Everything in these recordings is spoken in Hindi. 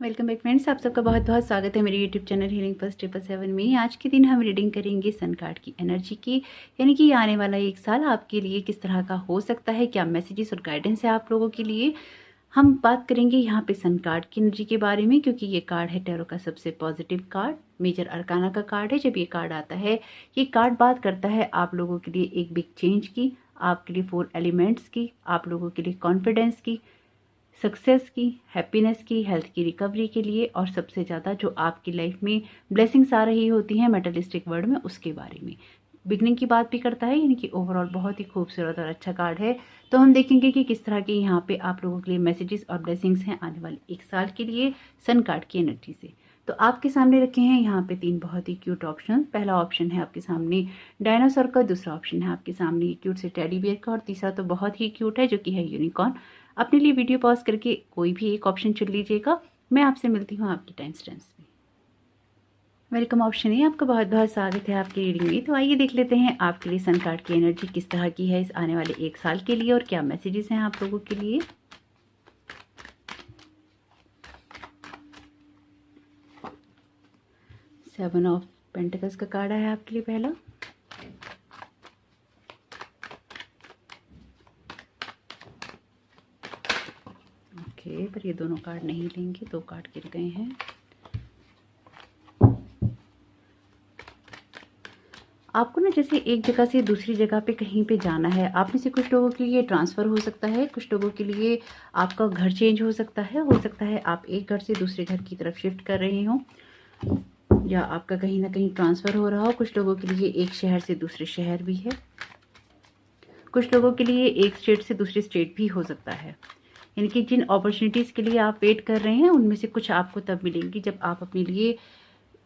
वेलकम बैक फ्रेंड्स, आप सबका बहुत बहुत स्वागत है मेरे यूट्यूब चैनल हीलिंग प्लस 777 में। आज के दिन हम रीडिंग करेंगे सन कार्ड की एनर्जी की, यानी कि आने वाला एक साल आपके लिए किस तरह का हो सकता है, क्या मैसेजेस और गाइडेंस है आप लोगों के लिए। हम बात करेंगे यहाँ पे सन कार्ड की एनर्जी के बारे में, क्योंकि ये कार्ड है टैरो का सबसे पॉजिटिव कार्ड, मेजर अरकाना का कार्ड है। जब ये कार्ड आता है, ये कार्ड बात करता है आप लोगों के लिए एक बिग चेंज की, आपके लिए 4 एलिमेंट्स की, आप लोगों के लिए कॉन्फिडेंस की, सक्सेस की, हैप्पीनेस की, हेल्थ की रिकवरी के लिए, और सबसे ज़्यादा जो आपकी लाइफ में ब्लेसिंग्स आ रही होती हैं मेटलिस्टिक वर्ल्ड में, उसके बारे में बिगनिंग की बात भी करता है। यानी कि ओवरऑल बहुत ही खूबसूरत और अच्छा कार्ड है। तो हम देखेंगे कि किस तरह के यहाँ पे आप लोगों के लिए मैसेजेस और ब्लेसिंग्स हैं आने वाले एक साल के लिए सन कार्ड की एनर्जी से। तो आपके सामने रखे हैं यहाँ पे 3 बहुत ही क्यूट ऑप्शन। पहला ऑप्शन है आपके सामने डायनासोर का, दूसरा ऑप्शन है आपके सामने क्यूट से टेडी बियर का, और तीसरा तो बहुत ही क्यूट है जो कि है यूनिकॉर्न। अपने लिए वीडियो पॉज करके कोई भी एक ऑप्शन चुन लीजिएगा। मैं आपसे मिलती हूँ आपकी टाइम स्टैम्प्स में। वेलकम ऑप्शन है, आपका बहुत बहुत स्वागत है आपकी रीडिंग में। तो आइए देख लेते हैं आपके लिए सन कार्ड की एनर्जी किस तरह की है इस आने वाले एक साल के लिए, और क्या मैसेजेस हैं आप लोगों के लिए। सेवन ऑफ पेंटिकल्स का कार्ड है आपके लिए पहला। ओके, पर ये दोनों कार्ड नहीं लेंगे, 2 कार्ड गिर गए हैं। आपको ना जैसे एक जगह से दूसरी जगह पे कहीं पे जाना है। आप में से कुछ लोगों के लिए ट्रांसफ़र हो सकता है, कुछ लोगों के लिए आपका घर चेंज हो सकता है आप एक घर से दूसरे घर की तरफ शिफ्ट कर रहे हो, या आपका कहीं ना कहीं ट्रांसफ़र हो रहा हो। कुछ लोगों के लिए एक शहर से दूसरे शहर भी है, कुछ लोगों के लिए एक स्टेट से दूसरे स्टेट भी हो सकता है। यानी कि जिन अपॉर्चुनिटीज़ के लिए आप वेट कर रहे हैं उनमें से कुछ आपको तब मिलेंगी जब आप अपने लिए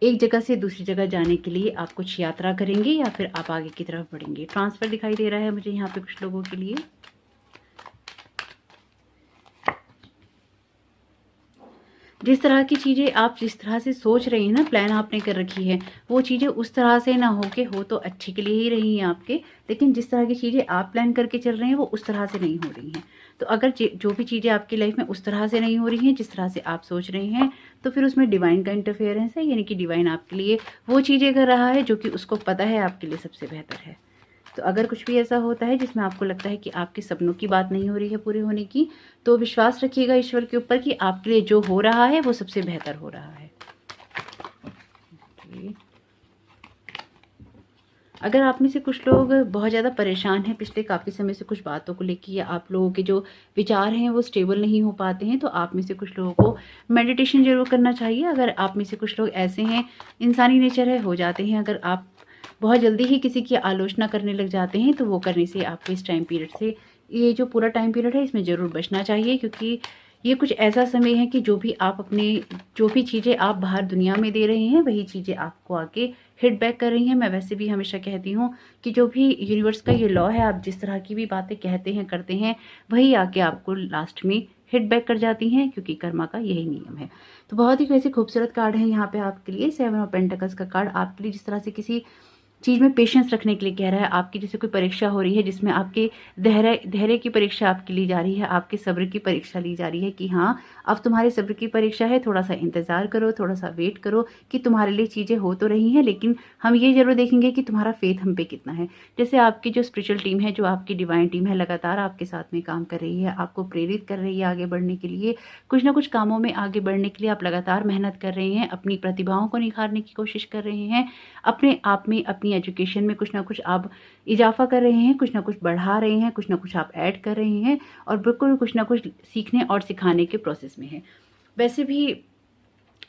एक जगह से दूसरी जगह जाने के लिए आप कुछ यात्रा करेंगे, या फिर आप आगे की तरफ बढ़ेंगे। ट्रांसफ़र दिखाई दे रहा है मुझे यहाँ पे कुछ लोगों के लिए। जिस तरह की चीज़ें आप जिस तरह से सोच रही हैं ना, प्लान आपने कर रखी है, वो चीज़ें उस तरह से ना हो के हो तो अच्छे के लिए ही रही हैं आपके, लेकिन जिस तरह की चीज़ें आप प्लान करके चल रहे हैं वो उस तरह से नहीं हो रही हैं। तो अगर जो भी चीज़ें आपकी लाइफ में उस तरह से नहीं हो रही हैं जिस तरह से आप सोच रहे हैं, तो फिर उसमें डिवाइन का इंटरफेरेंस है। यानी कि डिवाइन आपके लिए वो चीज़ें कर रहा है जो कि उसको पता है आपके लिए सबसे बेहतर है। तो अगर कुछ भी ऐसा होता है जिसमें आपको लगता है कि आपके सपनों की बात नहीं हो रही है पूरे होने की, तो विश्वास रखिएगा ईश्वर के ऊपर कि आपके लिए जो हो रहा है वो सबसे बेहतर हो रहा है। अगर आप में से कुछ लोग बहुत ज़्यादा परेशान हैं पिछले काफ़ी समय से कुछ बातों को लेकर, या आप लोगों के जो विचार हैं वो स्टेबल नहीं हो पाते हैं, तो आप में से कुछ लोगों को मेडिटेशन जरूर करना चाहिए। अगर आप में से कुछ लोग ऐसे हैं, इंसानी नेचर है, हो जाते हैं, अगर आप बहुत जल्दी ही किसी की आलोचना करने लग जाते हैं, तो वो करने से आपको इस टाइम पीरियड से, ये जो पूरा टाइम पीरियड है इसमें ज़रूर बचना चाहिए। क्योंकि ये कुछ ऐसा समय है कि जो भी चीज़ें आप बाहर दुनिया में दे रहे हैं वही चीज़ें आपको आके हिट बैक कर रही हैं। मैं वैसे भी हमेशा कहती हूँ कि जो भी यूनिवर्स का ये लॉ है, आप जिस तरह की भी बातें कहते हैं करते हैं वही आके आपको लास्ट में हिट बैक कर जाती हैं, क्योंकि कर्मा का यही नियम है। तो बहुत ही वैसे खूबसूरत कार्ड है यहाँ पे आपके लिए। 7 ऑफ पेंटिकल्स का कार्ड आपके लिए जिस तरह से किसी चीज़ में पेशेंस रखने के लिए कह रहा है। आपकी जैसे कोई परीक्षा हो रही है जिसमें आपके धैर्य की परीक्षा आपकी ली जा रही है, आपके सब्र की परीक्षा ली जा रही है कि हाँ, अब तुम्हारे सब्र की परीक्षा है, थोड़ा सा इंतज़ार करो, थोड़ा सा वेट करो कि तुम्हारे लिए चीज़ें हो तो रही हैं, लेकिन हम ये ज़रूर देखेंगे कि तुम्हारा फेथ हम पे कितना है। जैसे आपकी जो स्पिरिचुअल टीम है, जो आपकी डिवाइन टीम है, लगातार आपके साथ में काम कर रही है, आपको प्रेरित कर रही है आगे बढ़ने के लिए। कुछ ना कुछ कामों में आगे बढ़ने के लिए आप लगातार मेहनत कर रहे हैं, अपनी प्रतिभाओं को निखारने की कोशिश कर रहे हैं, अपने आप में अपनी एजुकेशन में कुछ ना कुछ आप इजाफा कर रहे हैं, कुछ ना कुछ बढ़ा रहे हैं, कुछ ना कुछ आप ऐड कर रहे हैं, और बिल्कुल कुछ ना कुछ सीखने और सिखाने के प्रोसेस में है। वैसे भी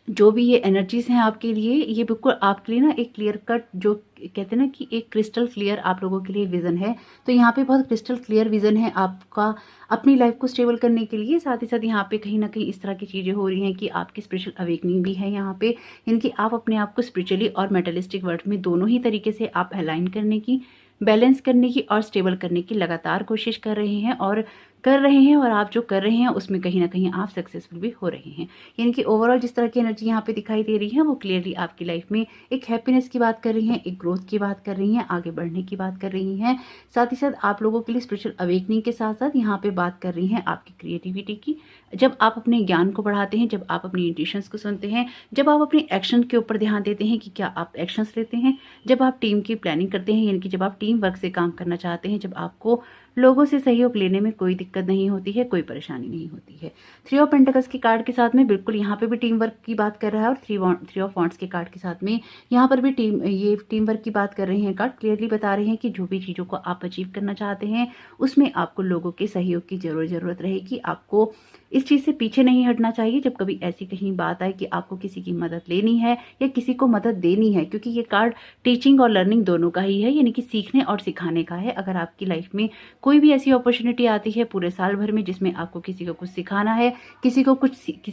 जो भी ये एनर्जीज हैं आपके लिए, ये बिल्कुल आपके लिए ना एक क्लियर कट, जो कहते हैं ना कि एक क्रिस्टल क्लियर आप लोगों के लिए विजन है। तो यहाँ पे बहुत क्रिस्टल क्लियर विजन है आपका अपनी लाइफ को स्टेबल करने के लिए। साथ ही साथ यहाँ पे कहीं ना कहीं इस तरह की चीज़ें हो रही हैं कि आपकी स्पिरिचुअल अवेकनिंग भी है यहाँ पे, यानी आप अपने आप को स्पिरिचुअली और मेटलिस्टिक वर्ल्ड में दोनों ही तरीके से आप अलाइन करने की, बैलेंस करने की और स्टेबल करने की लगातार कोशिश कर रहे हैं। और कर रहे हैं और आप जो कर रहे हैं उसमें कहीं ना कहीं आप सक्सेसफुल भी हो रहे हैं। यानी कि ओवरऑल जिस तरह की एनर्जी यहाँ पे दिखाई दे रही है वो क्लियरली आपकी लाइफ में एक हैप्पीनेस की बात कर रही हैं, एक ग्रोथ की बात कर रही हैं, आगे बढ़ने की बात कर रही हैं। साथ ही साथ आप लोगों के लिए स्पिरिचुअल अवेकनिंग के साथ साथ यहाँ पे बात कर रही हैं आपकी क्रिएटिविटी की। जब आप अपने ज्ञान को बढ़ाते हैं, जब आप अपनी इंट्यूशंस को सुनते हैं, जब आप अपने एक्शन के ऊपर ध्यान देते हैं कि क्या आप एक्शंस लेते हैं, जब आप टीम की प्लानिंग करते हैं, यानी कि जब आप टीम वर्क से काम करना चाहते हैं, जब आपको लोगों से सहयोग लेने में कोई दिक्कत नहीं होती है, कोई परेशानी नहीं होती है। 3 ऑफ पेंटिकल्स के कार्ड के साथ में बिल्कुल यहाँ पे भी टीम वर्क की बात कर रहा है और 3 ऑफ वॉन्ड्स के कार्ड के साथ में यहाँ पर भी टीम वर्क की बात कर रहे हैं। कार्ड क्लियरली बता रहे हैं कि जो भी चीज़ों को आप अचीव करना चाहते हैं उसमें आपको लोगों के सहयोग की ज़रूरत रहेगी। आपको इस चीज़ से पीछे नहीं हटना चाहिए जब कभी ऐसी कहीं बात आए कि आपको किसी की मदद लेनी है या किसी को मदद देनी है, क्योंकि ये कार्ड टीचिंग और लर्निंग दोनों का ही है, यानी कि सीखने और सिखाने का है। अगर आपकी लाइफ में कोई भी ऐसी अपॉर्चुनिटी आती है पूरे साल भर में जिसमें आपको किसी को कुछ सिखाना है, किसी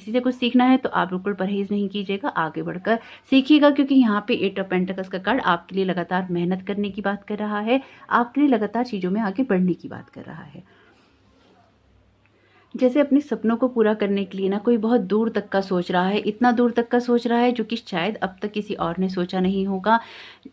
से कुछ सीखना है, तो आप बिल्कुल परहेज नहीं कीजिएगा, आगे बढ़कर सीखिएगा, क्योंकि यहाँ पे 8 ऑफ पेंटिकल्स का कार्ड आपके लिए लगातार मेहनत करने की बात कर रहा है, आपके लिए लगातार चीज़ों में आगे बढ़ने की बात कर रहा है। जैसे अपने सपनों को पूरा करने के लिए ना कोई बहुत दूर तक का सोच रहा है, इतना दूर तक का सोच रहा है जो कि शायद अब तक किसी और ने सोचा नहीं होगा।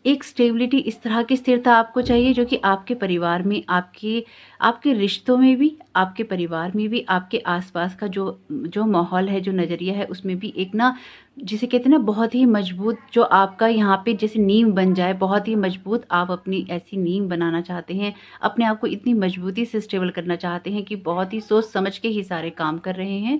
एक स्टेबिलिटी, इस तरह की स्थिरता आपको चाहिए जो कि आपके परिवार में, आपके रिश्तों में भी, आपके परिवार में भी, आपके आसपास का जो माहौल है, जो नज़रिया है, उसमें भी एक ना, जिसे कहते हैं ना, बहुत ही मजबूत, जो आपका यहाँ पे जैसे नींव बन जाए, बहुत ही मजबूत आप अपनी ऐसी नींव बनाना चाहते हैं, अपने आप को इतनी मजबूती से स्टेबल करना चाहते हैं कि बहुत ही सोच समझ के ही सारे काम कर रहे हैं।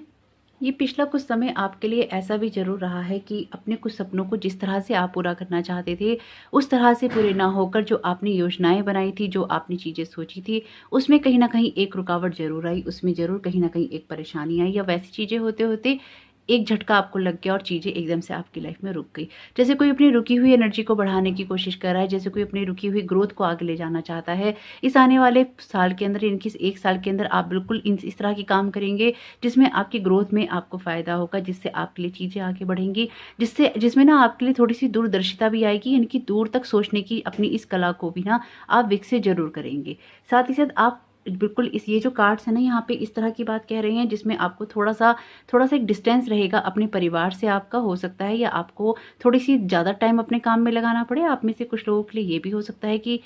ये पिछला कुछ समय आपके लिए ऐसा भी ज़रूर रहा है कि अपने कुछ सपनों को जिस तरह से आप पूरा करना चाहते थे उस तरह से पूरे ना होकर जो आपने योजनाएं बनाई थी, जो आपने चीज़ें सोची थी, उसमें कहीं ना कहीं एक रुकावट ज़रूर आई, उसमें ज़रूर कहीं ना कहीं एक परेशानी आई, या वैसी चीज़ें होते होते एक झटका आपको लग गया और चीज़ें एकदम से आपकी लाइफ में रुक गई। जैसे कोई अपनी रुकी हुई एनर्जी को बढ़ाने की कोशिश कर रहा है, जैसे कोई अपनी रुकी हुई ग्रोथ को आगे ले जाना चाहता है। इस आने वाले साल के अंदर, इनकी 1 साल के अंदर आप बिल्कुल इस तरह की काम करेंगे जिसमें आपकी ग्रोथ में आपको फ़ायदा होगा, जिससे आपके लिए चीज़ें आगे बढ़ेंगी, जिसमें ना आपके लिए थोड़ी सी दूरदर्शिता भी आएगी, यानी कि दूर तक सोचने की अपनी इस कला को भी ना आप विकसित ज़रूर करेंगे। साथ ही साथ आप बिल्कुल ये जो कार्ड्स है ना, यहाँ पे इस तरह की बात कह रहे हैं जिसमें आपको थोड़ा सा एक डिस्टेंस रहेगा अपने परिवार से, आपका हो सकता है, या आपको थोड़ी सी ज़्यादा टाइम अपने काम में लगाना पड़े। आप में से कुछ लोगों के लिए ये भी हो सकता है कि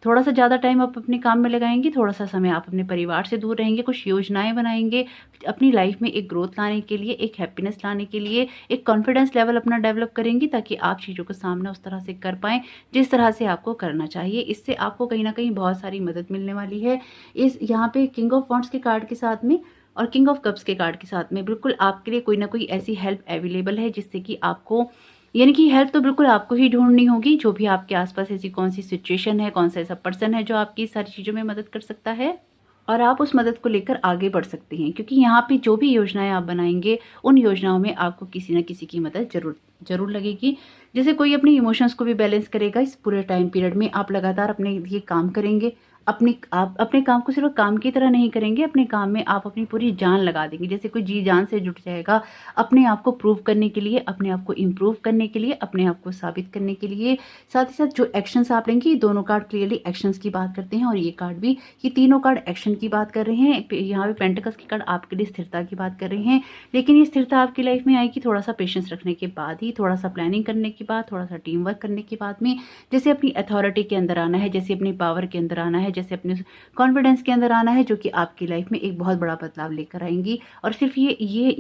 थोड़ा सा ज़्यादा टाइम आप अपने काम में लगाएंगे, थोड़ा सा समय आप अपने परिवार से दूर रहेंगे, कुछ योजनाएं बनाएंगे अपनी लाइफ में एक ग्रोथ लाने के लिए, एक हैप्पीनेस लाने के लिए, एक कॉन्फिडेंस लेवल अपना डेवलप करेंगे ताकि आप चीज़ों का सामना उस तरह से कर पाएँ जिस तरह से आपको करना चाहिए। इससे आपको कहीं ना कहीं बहुत सारी मदद मिलने वाली है। इस यहाँ पे किंग ऑफ वॉन्ड्स के कार्ड के साथ में और किंग ऑफ कप्स के कार्ड के साथ में बिल्कुल आपके लिए कोई ना कोई ऐसी हेल्प अवेलेबल है जिससे कि आपको, यानी कि हेल्प तो बिल्कुल आपको ही ढूंढनी होगी। जो भी आपके आसपास ऐसी कौन सी सिचुएशन है, कौन सा ऐसा पर्सन है जो आपकी सारी चीज़ों में मदद कर सकता है और आप उस मदद को लेकर आगे बढ़ सकते हैं, क्योंकि यहाँ पे जो भी योजनाएं आप बनाएंगे उन योजनाओं में आपको किसी न किसी की मदद जरूर लगेगी। जैसे कोई अपने इमोशंस को भी बैलेंस करेगा। इस पूरे टाइम पीरियड में आप लगातार अपने ये काम करेंगे, आप अपने काम को सिर्फ काम की तरह नहीं करेंगे, अपने काम में आप अपनी पूरी जान लगा देंगे, जैसे कोई जी जान से जुट जाएगा अपने आप को प्रूव करने के लिए, अपने आप को इम्प्रूव करने के लिए, अपने आप को साबित करने के लिए। साथ ही साथ जो एक्शंस आप लेंगे, ये दोनों कार्ड क्लियरली एक्शंस की बात करते हैं और ये कार्ड भी, ये तीनों कार्ड एक्शन की बात कर रहे हैं। यहाँ पे पेंटिकल्स के कार्ड आपके लिए स्थिरता की बात कर रहे हैं, लेकिन ये स्थिरता आपकी लाइफ में आएगी थोड़ा सा पेशेंस रखने के बाद ही, थोड़ा सा प्लानिंग करने के बाद, थोड़ा सा टीम वर्क करने के बाद में। जैसे अपनी अथॉरिटी के अंदर आना है, जैसे अपनी पावर के अंदर आना है, जैसे अपने कॉन्फिडेंस के अंदर आना है, जो कि आपकी लाइफ में एक बहुत बड़ा बदलाव लेकर आएंगी। और सिर्फ ये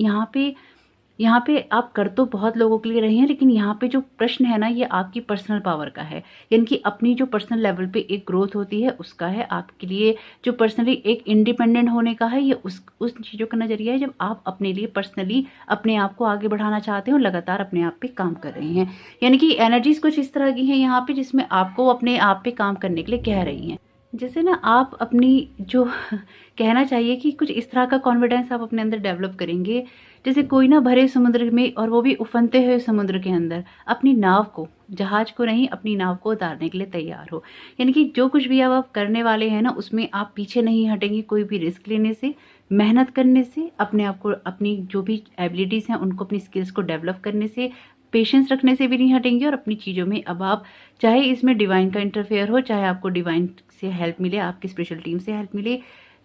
यहाँ पे आप कर तो बहुत लोगों के लिए रहे हैं, लेकिन यहाँ पे जो प्रश्न है ना, ये आपकी पर्सनल पावर का है, यानी कि अपनी जो पर्सनल लेवल पे एक ग्रोथ होती है उसका है। आपके लिए जो पर्सनली एक इंडिपेंडेंट होने का है, ये उस चीज़ों का नजरिया है जब आप अपने लिए पर्सनली अपने आप को आगे बढ़ाना चाहते हैं और लगातार अपने आप पे काम कर रहे हैं। यानी कि एनर्जीज कुछ इस तरह की हैं यहाँ पे जिसमें आपको अपने आप पे काम करने के लिए कह रही हैं। जैसे ना आप अपनी जो कहना चाहिए कि कुछ इस तरह का कॉन्फिडेंस आप अपने अंदर डेवलप करेंगे, जैसे कोई ना भरे समुद्र में, और वो भी उफनते हुए समुद्र के अंदर, अपनी नाव को, जहाज को नहीं, अपनी नाव को उतारने के लिए तैयार हो। यानी कि जो कुछ भी आप करने वाले हैं ना, उसमें आप पीछे नहीं हटेंगे कोई भी रिस्क लेने से, मेहनत करने से, अपने आप को, अपनी जो भी एबिलिटीज़ हैं उनको, अपनी स्किल्स को डेवलप करने से, पेशेंस रखने से भी नहीं हटेंगे। और अपनी चीज़ों में अब आप, चाहे इसमें डिवाइन का इंटरफेयर हो, चाहे आपको डिवाइन से हेल्प मिले, आपकी स्पिरिचुअल टीम से हेल्प मिले,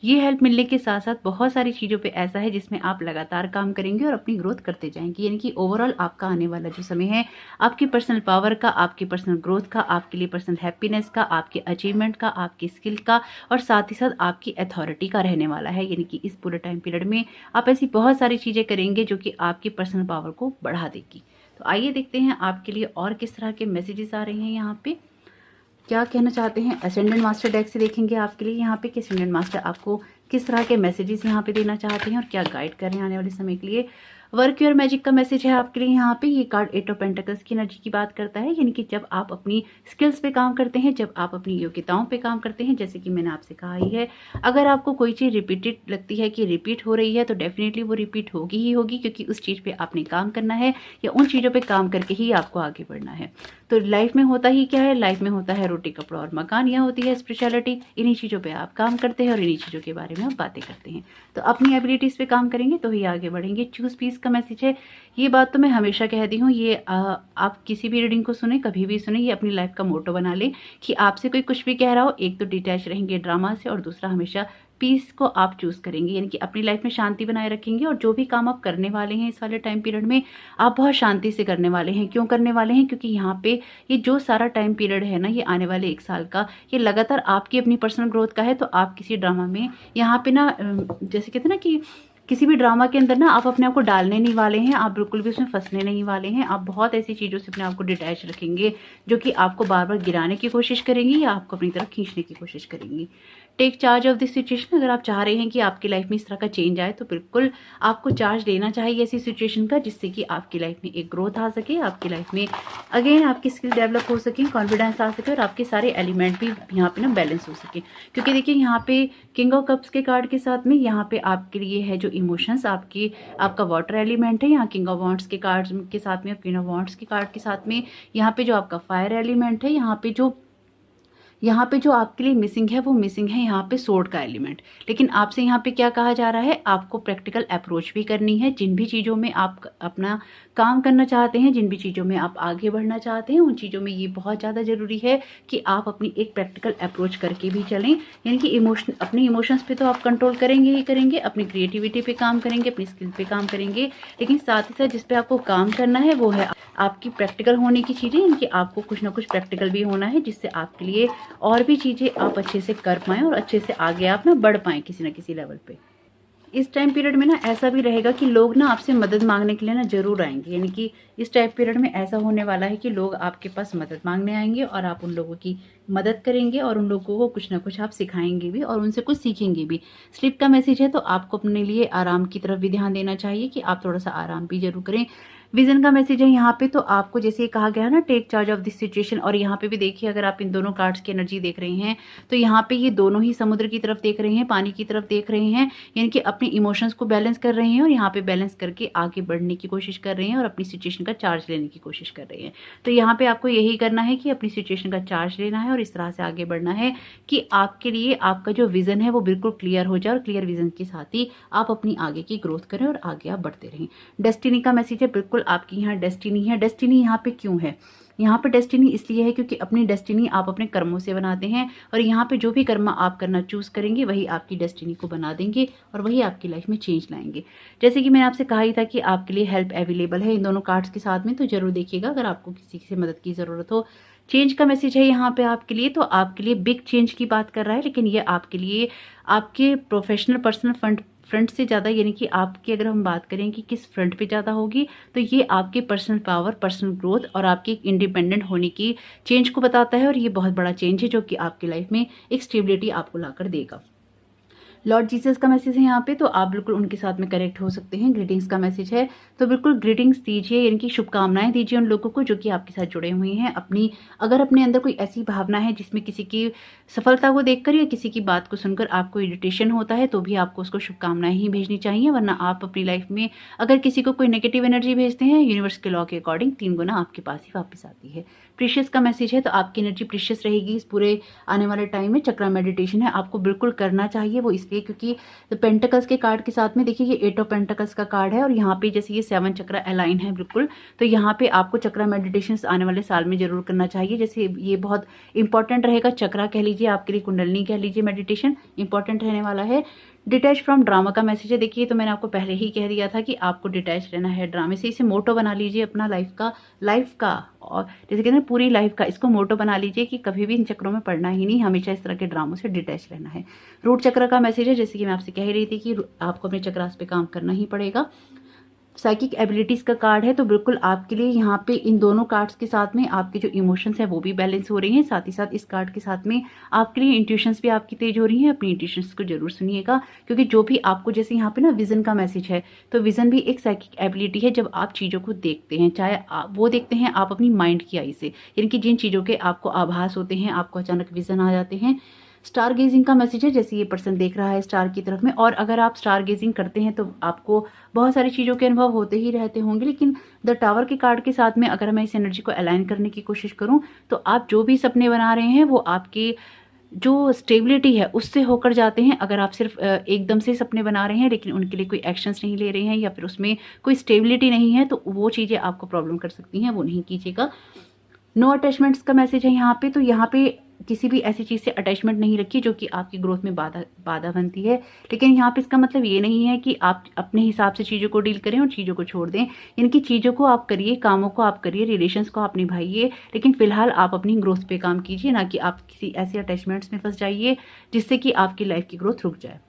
ये हेल्प मिलने के साथ साथ बहुत सारी चीज़ों पे ऐसा है जिसमें आप लगातार काम करेंगे और अपनी ग्रोथ करते जाएंगे। यानी कि ओवरऑल आपका आने वाला जो समय है आपकी पर्सनल पावर का, आपकी पर्सनल ग्रोथ का, आपके लिए पर्सनल हैप्पीनेस का, आपके अचीवमेंट का, आपकी स्किल का और साथ ही साथ आपकी अथॉरिटी का रहने वाला है। यानी कि इस पूरे टाइम पीरियड में आप ऐसी बहुत सारी चीज़ें करेंगे जो कि आपकी पर्सनल पावर को बढ़ा देगी। तो आइए देखते हैं आपके लिए और किस तरह के मैसेजेस आ रहे हैं यहाँ पे, क्या कहना चाहते हैं। असेंडेंट मास्टर डेक से देखेंगे आपके लिए यहाँ पे कि असेंडेंट मास्टर आपको किस तरह के मैसेजेस यहाँ पे देना चाहते हैं और क्या गाइड कर रहे हैं आने वाले समय के लिए। वर्क योर मैजिक का मैसेज है आपके लिए यहाँ पे। ये कार्ड 8 ऑफ पेंटिकल्स की एनर्जी की बात करता है। यानी कि जब आप अपनी स्किल्स पे काम करते हैं, जब आप अपनी योग्यताओं पे काम करते हैं, जैसे कि मैंने आपसे कहा ही है, अगर आपको कोई चीज़ रिपीटेड लगती है कि रिपीट हो रही है तो डेफिनेटली वो रिपीट होगी ही होगी, क्योंकि उस चीज़ पे आपने काम करना है या उन चीज़ों पे काम करके ही आपको आगे बढ़ना है। तो लाइफ में होता ही क्या है, लाइफ में होता है रोटी कपड़ा और मकान, यह होती है स्पेशलिटी। इन्हीं चीज़ों पे आप काम करते हैं और इन्हीं चीज़ों के बारे में आप बातें करते हैं। तो अपनी एबिलिटीज़ पे काम करेंगे तो ही आगे बढ़ेंगे। चूज पीस का मैसेज है। ये बात तो मैं हमेशा कहती हूँ, ये आप किसी भी रीडिंग को सुने, कभी भी सुने, ये अपनी लाइफ का मोटो बना ले कि आपसे कोई कुछ भी कह रहा हो, एक तो डिटैच रहेंगे ड्रामा से और दूसरा हमेशा पीस को आप चूज करेंगे। यानी कि अपनी लाइफ में शांति बनाए रखेंगे और जो भी काम आप करने वाले हैं इस वाले टाइम पीरियड में आप बहुत शांति से करने वाले हैं। क्यों करने वाले हैं? क्योंकि यहाँ पे ये जो सारा टाइम पीरियड है ना, ये आने वाले 1 साल का, ये लगातार आपकी अपनी पर्सनल ग्रोथ का है। तो आप किसी ड्रामा में यहाँ पे ना, जैसे कहते हैं ना कि किसी भी ड्रामा के अंदर ना आप अपने आप को डालने नहीं वाले हैं, आप बिल्कुल भी उसमें फंसने नहीं वाले हैं। आप बहुत ऐसी चीज़ों से अपने आप को डिटैच रखेंगे जो कि आपको बार बार गिराने की कोशिश करेंगी या आपको अपनी तरफ खींचने की कोशिश करेंगी। Take charge of this situation. अगर आप चाह रहे हैं कि आपकी लाइफ में इस तरह का चेंज आए तो बिल्कुल आपको चार्ज लेना चाहिए ऐसी सिचुएशन का, जिससे कि आपकी लाइफ में एक ग्रोथ आ सके, आपकी लाइफ में अगेन आपकी स्किल डेवलप हो सके, कॉन्फिडेंस आ सके और आपके सारे एलिमेंट भी यहाँ पे ना बैलेंस हो सके। क्योंकि देखिए यहाँ पे किंग ऑफ कप्स के कार्ड के साथ में यहाँ पे आपके लिए है जो इमोशंस, आपका वाटर एलिमेंट है। यहाँ किंग ऑफ वॉन्ड्स के कार्ड के साथ में, क्वीन ऑफ वॉन्ड्स के कार्ड के साथ में यहाँ पे जो आपका फायर एलिमेंट है, यहाँ पे जो आपके लिए मिसिंग है वो मिसिंग है यहाँ पे सोर्ड का एलिमेंट। लेकिन आपसे यहाँ पे क्या कहा जा रहा है, आपको प्रैक्टिकल अप्रोच भी करनी है। जिन भी चीज़ों में आप अपना काम करना चाहते हैं, जिन भी चीज़ों में आप आगे बढ़ना चाहते हैं, उन चीज़ों में ये बहुत ज़्यादा ज़रूरी है कि आप अपनी एक प्रैक्टिकल अप्रोच करके भी चलें। यानी कि अपने इमोशंस पे तो आप कंट्रोल करेंगे ही करेंगे, अपनी क्रिएटिविटी पे काम करेंगे, अपनी स्किल पे काम करेंगे, लेकिन साथ ही साथ जिस पे आपको काम करना है वो है आपकी प्रैक्टिकल होने की चीज़ें। यानी कि आपको कुछ ना कुछ प्रैक्टिकल भी होना है, जिससे आपके लिए और भी चीज़ें आप अच्छे से कर पाएँ और अच्छे से आगे आप ना बढ़ पाएँ किसी न किसी लेवल पे। इस टाइम पीरियड में ना ऐसा भी रहेगा कि लोग ना आपसे मदद मांगने के लिए ना ज़रूर आएंगे। यानी कि इस टाइम पीरियड में ऐसा होने वाला है कि लोग आपके पास मदद मांगने आएंगे और आप उन लोगों की मदद करेंगे और उन लोगों को कुछ ना कुछ आप सिखाएंगे भी और उनसे कुछ सीखेंगे भी। स्लिप का मैसेज है, तो आपको अपने लिए आराम की तरफ भी ध्यान देना चाहिए कि आप थोड़ा सा आराम भी जरूर करें। विजन का मैसेज है यहाँ पे, तो आपको जैसे कहा गया ना, take charge of this situation. और यहाँ पे भी देखिए, अगर आप इन दोनों कार्ड्स की एनर्जी देख रहे हैं तो यहाँ पे ये दोनों ही समुद्र की तरफ देख रहे हैं, पानी की तरफ देख रहे हैं। यानी कि अपने इमोशंस को बैलेंस कर रहे हैं और यहाँ पे बैलेंस करके आगे बढ़ने की कोशिश कर रहे हैं और अपनी सिचुएशन का चार्ज लेने की कोशिश कर रहे हैं। तो यहाँ पे आपको यही करना है कि अपनी सिचुएशन का चार्ज लेना है और इस तरह से आगे बढ़ना है कि आपके लिए आपका जो विजन है वो बिल्कुल क्लियर हो जाए और क्लियर विजन के साथ ही आप अपनी आगे की ग्रोथ करें और आगे आप बढ़ते रहें। डेस्टिनी का मैसेज है, बिल्कुल आपकी यहाँ डेस्टिनी है। डेस्टिनी यहाँ पे क्यों है? यहाँ पे डेस्टिनी इसलिए है क्योंकि अपनी डेस्टिनी आप अपने कर्मों से बनाते हैं और यहाँ पे जो भी कर्म आप करना चूज करेंगे वही आपकी डेस्टिनी को बना देंगे और वही आपकी लाइफ में चेंज लाएंगे। जैसे कि मैंने आपसे कहा ही था कि आपके लिए हेल्प अवेलेबल है इन दोनों कार्ड्स के साथ में, तो जरूर देखिएगा अगर आपको किसी से मदद की ज़रूरत हो। चेंज का मैसेज है यहाँ पे आपके लिए, तो आपके लिए बिग चेंज की बात कर रहा है, लेकिन ये आपके लिए आपके प्रोफेशनल पर्सनल फ्रंट से ज़्यादा, यानी कि आपकी अगर हम बात करें कि किस फ्रंट पे ज़्यादा होगी, तो ये आपके पर्सनल पावर, पर्सनल ग्रोथ और आपके इंडिपेंडेंट होने की चेंज को बताता है। और ये बहुत बड़ा चेंज है जो कि आपकी लाइफ में एक स्टेबिलिटी आपको लाकर देगा। लॉर्ड जीसस का मैसेज है यहाँ पे, तो आप बिल्कुल उनके साथ में कनेक्ट हो सकते हैं। ग्रीटिंग्स का मैसेज है, तो बिल्कुल ग्रीटिंग्स दीजिए, यानी कि शुभकामनाएं दीजिए उन लोगों को जो कि आपके साथ जुड़े हुए हैं। अगर अपने अंदर कोई ऐसी भावना है जिसमें किसी की सफलता को देखकर या किसी की बात को सुनकर आपको इरिटेशन होता है, तो भी आपको उसको शुभकामनाएं ही भेजनी चाहिए। वरना आप अपनी लाइफ में अगर किसी को कोई नेगेटिव एनर्जी भेजते हैं, यूनिवर्स के लॉ के अकॉर्डिंग 3 गुना आपके पास ही वापस आती है। प्रीशियस का मैसेज है, तो आपकी एनर्जी प्रीशियस रहेगी इस पूरे आने वाले टाइम में। चक्रा मेडिटेशन है, आपको बिल्कुल करना चाहिए, वो इस इसलिए क्योंकि पेंटिकल्स के कार्ड के साथ में देखिए ये 8 ऑफ पेंटिकल्स का कार्ड है और यहाँ पे जैसे ये 7 चक्रा अलाइन है बिल्कुल, तो यहाँ पे आपको चक्रा मेडिटेशन आने वाले साल में जरूर करना चाहिए। जैसे ये बहुत इंपॉर्टेंट रहेगा, चक्रा कह लीजिए, आपके लिए कुंडलनी कह लीजिए, मेडिटेशन इंपॉर्टेंट रहने वाला है। डिटैच फ्रॉम ड्रामा का मैसेज है। देखिए तो मैंने आपको पहले ही कह दिया था कि आपको डिटैच रहना है ड्रामे से। इसे मोटो बना लीजिए अपना लाइफ का, और जैसे कहते हैं पूरी लाइफ का, इसको मोटो बना लीजिए कि कभी भी इन चक्रों में पड़ना ही नहीं, हमेशा इस तरह के ड्रामों से डिटैच रहना है। रूट चक्र का मैसेज है, जैसे कि मैं आपसे कह रही थी कि आपको अपने चक्रास पे काम करना ही पड़ेगा। साइकिक एबिलिटीज का कार्ड है, तो बिल्कुल आपके लिए यहाँ पे इन दोनों कार्ड्स के साथ में आपके जो इमोशंस है वो भी बैलेंस हो रही हैं। साथ ही साथ इस कार्ड के साथ में आपके लिए इंट्यूशंस भी आपकी तेज हो रही हैं। अपनी इंट्यूशंस को जरूर सुनिएगा, क्योंकि जो भी आपको, जैसे यहाँ पे ना विजन का मैसेज है, तो विजन भी एक साइकिक एबिलिटी है। जब आप चीज़ों को देखते हैं, चाहे वो देखते हैं आप अपनी माइंड की आई से, यानी कि जिन चीज़ों के आपको आभास होते हैं, आपको अचानक विजन आ जाते हैं। स्टार गेजिंग का मैसेज है, जैसे ये पर्सन देख रहा है स्टार की तरफ में, और अगर आप स्टार गेजिंग करते हैं तो आपको बहुत सारी चीज़ों के अनुभव होते ही रहते होंगे। लेकिन द टावर के कार्ड के साथ में अगर मैं इस एनर्जी को अलाइन करने की कोशिश करूं, तो आप जो भी सपने बना रहे हैं वो आपकी जो स्टेबिलिटी है उससे होकर जाते हैं। अगर आप सिर्फ एकदम से सपने बना रहे हैं लेकिन उनके लिए कोई एक्शंस नहीं ले रहे हैं, या फिर उसमें कोई स्टेबिलिटी नहीं है, तो वो चीज़ें आपको प्रॉब्लम कर सकती हैं, वो नहीं कीजिएगा। नो अटैचमेंट्स का मैसेज है यहाँ पे, तो यहाँ पे किसी भी ऐसी चीज़ से अटैचमेंट नहीं रखिए जो कि आपकी ग्रोथ में बाधा बनती है। लेकिन यहाँ पे इसका मतलब ये नहीं है कि आप अपने हिसाब से चीज़ों को डील करें और चीज़ों को छोड़ दें। इनकी चीज़ों को आप करिए, कामों को आप करिए, रिलेशंस को आप निभाइए, लेकिन फिलहाल आप अपनी ग्रोथ पे काम कीजिए, ना कि आप किसी ऐसे अटैचमेंट्स में फंस जाइए जिससे कि आपकी लाइफ की ग्रोथ रुक जाए।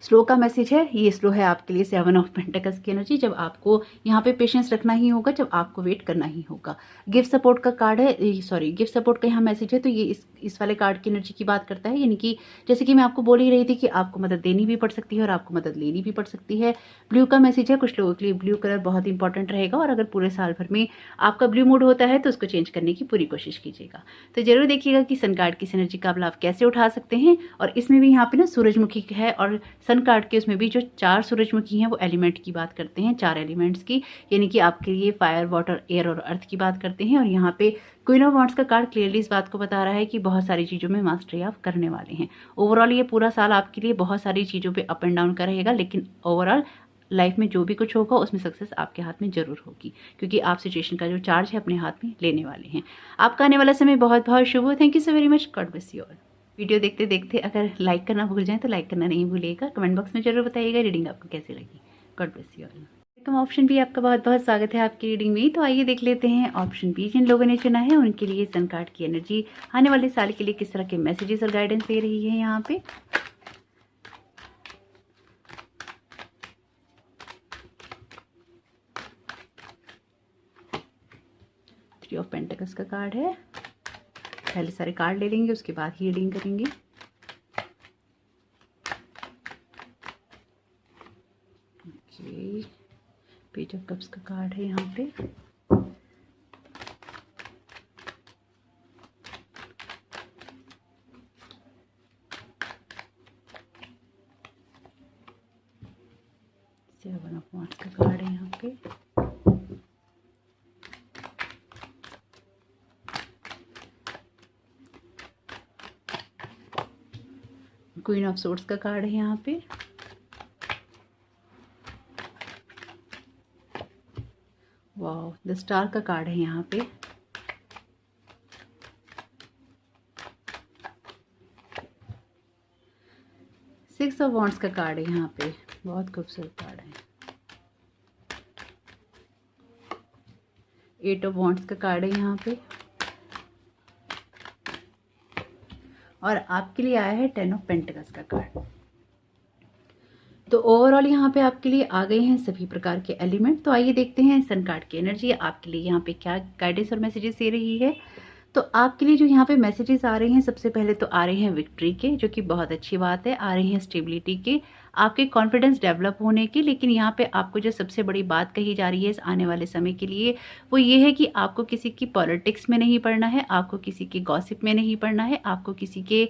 स्लो का मैसेज है, ये स्लो है आपके लिए 7 ऑफ पेंटिकल्स की एनर्जी। जब आपको यहाँ पे पेशेंस रखना ही होगा, जब आपको वेट करना ही होगा। गिफ्ट सपोर्ट का कार्ड है, सॉरी गिफ्ट सपोर्ट का यहाँ मैसेज है, तो ये इस वाले कार्ड की एनर्जी की बात करता है। यानी कि जैसे कि मैं आपको बोल ही रही थी कि आपको मदद देनी भी पड़ सकती है और आपको मदद लेनी भी पड़ सकती है। ब्लू का मैसेज है, कुछ लोगों के लिए ब्लू कलर बहुत इंपॉर्टेंट रहेगा, और अगर पूरे साल भर में आपका ब्लू मूड होता है तो उसको चेंज करने की पूरी कोशिश कीजिएगा। तो जरूर देखिएगा कि सन कार्ड की इस एनर्जी का लाभ कैसे उठा सकते हैं। और इसमें भी यहाँ पे ना सूरजमुखी है, और सन कार्ड के उसमें भी जो 4 सूरजमुखी हैं वो एलिमेंट की बात करते हैं, 4 एलिमेंट्स की, यानी कि आपके लिए फायर, वाटर, एयर और अर्थ की बात करते हैं। और यहाँ पे क्वीन ऑफ वांड्स का कार्ड क्लियरली इस बात को बता रहा है कि बहुत सारी चीज़ों में मास्टरी आप करने वाले हैं। ओवरऑल ये पूरा साल आपके लिए बहुत सारी चीज़ों पे अप एंड डाउन का रहेगा, लेकिन ओवरऑल लाइफ में जो भी कुछ होगा उसमें सक्सेस आपके हाथ में जरूर होगी, क्योंकि आप सिचुएशन का जो चार्ज है अपने हाथ में लेने वाले हैं। आपका आने वाला समय बहुत बहुत शुभ हो। Thank you so very much. God bless you all. Video देखते देखते अगर लाइक करना भूल जाएं तो लाइक करना नहीं भूलिएगा। कमेंट बॉक्स में जरूर बताइएगा रीडिंग आपको कैसी लगी। God bless you all. Option B, आपका बहुत बहुत स्वागत है आपकी रीडिंग में। तो आइए देख लेते हैं ऑप्शन बी जिन लोगों ने चुना है उनके लिए सन कार्ड की एनर्जी आने वाले साल के लिए किस तरह के मैसेजेस और गाइडेंस दे रही है। यहाँ पे 3 ऑफ पेंटिकल्स का कार्ड है। पहले सारे कार्ड ले लेंगे, उसके बाद ही रीडिंग करेंगे। ओके, पेज ऑफ कप्स का कार्ड है यहाँ पे। सेवन ऑफ वांड्स का कार्ड है यहाँ पे। क्वीन ऑफ सोर्ड्स का कार्ड है यहाँ पे। वाओ, द स्टार का कार्ड है यहाँ पे। सिक्स ऑफ वॉन्ड्स का कार्ड है यहाँ पे, बहुत खूबसूरत कार्ड है। 8 ऑफ वॉन्ड्स का कार्ड है यहाँ पे, और आपके लिए आया है 10 ऑफ पेंटिकल्स का कार्ड। तो ओवरऑल यहाँ पे आपके लिए आ गए हैं सभी प्रकार के एलिमेंट। तो आइए देखते हैं सन कार्ड की एनर्जी आपके लिए यहाँ पे क्या गाइडेंस और मैसेजेस दे रही है। तो आपके लिए जो यहाँ पे मैसेजेस आ रहे हैं, सबसे पहले तो आ रहे हैं विक्ट्री के, जो कि बहुत अच्छी बात है। आ रहे हैं स्टेबिलिटी के, आपके कॉन्फिडेंस डेवलप होने की। लेकिन यहाँ पे आपको जो सबसे बड़ी बात कही जा रही है इस आने वाले समय के लिए, वो ये है कि आपको किसी की पॉलिटिक्स में नहीं पड़ना है, आपको किसी के गॉसिप में नहीं पड़ना है, आपको किसी के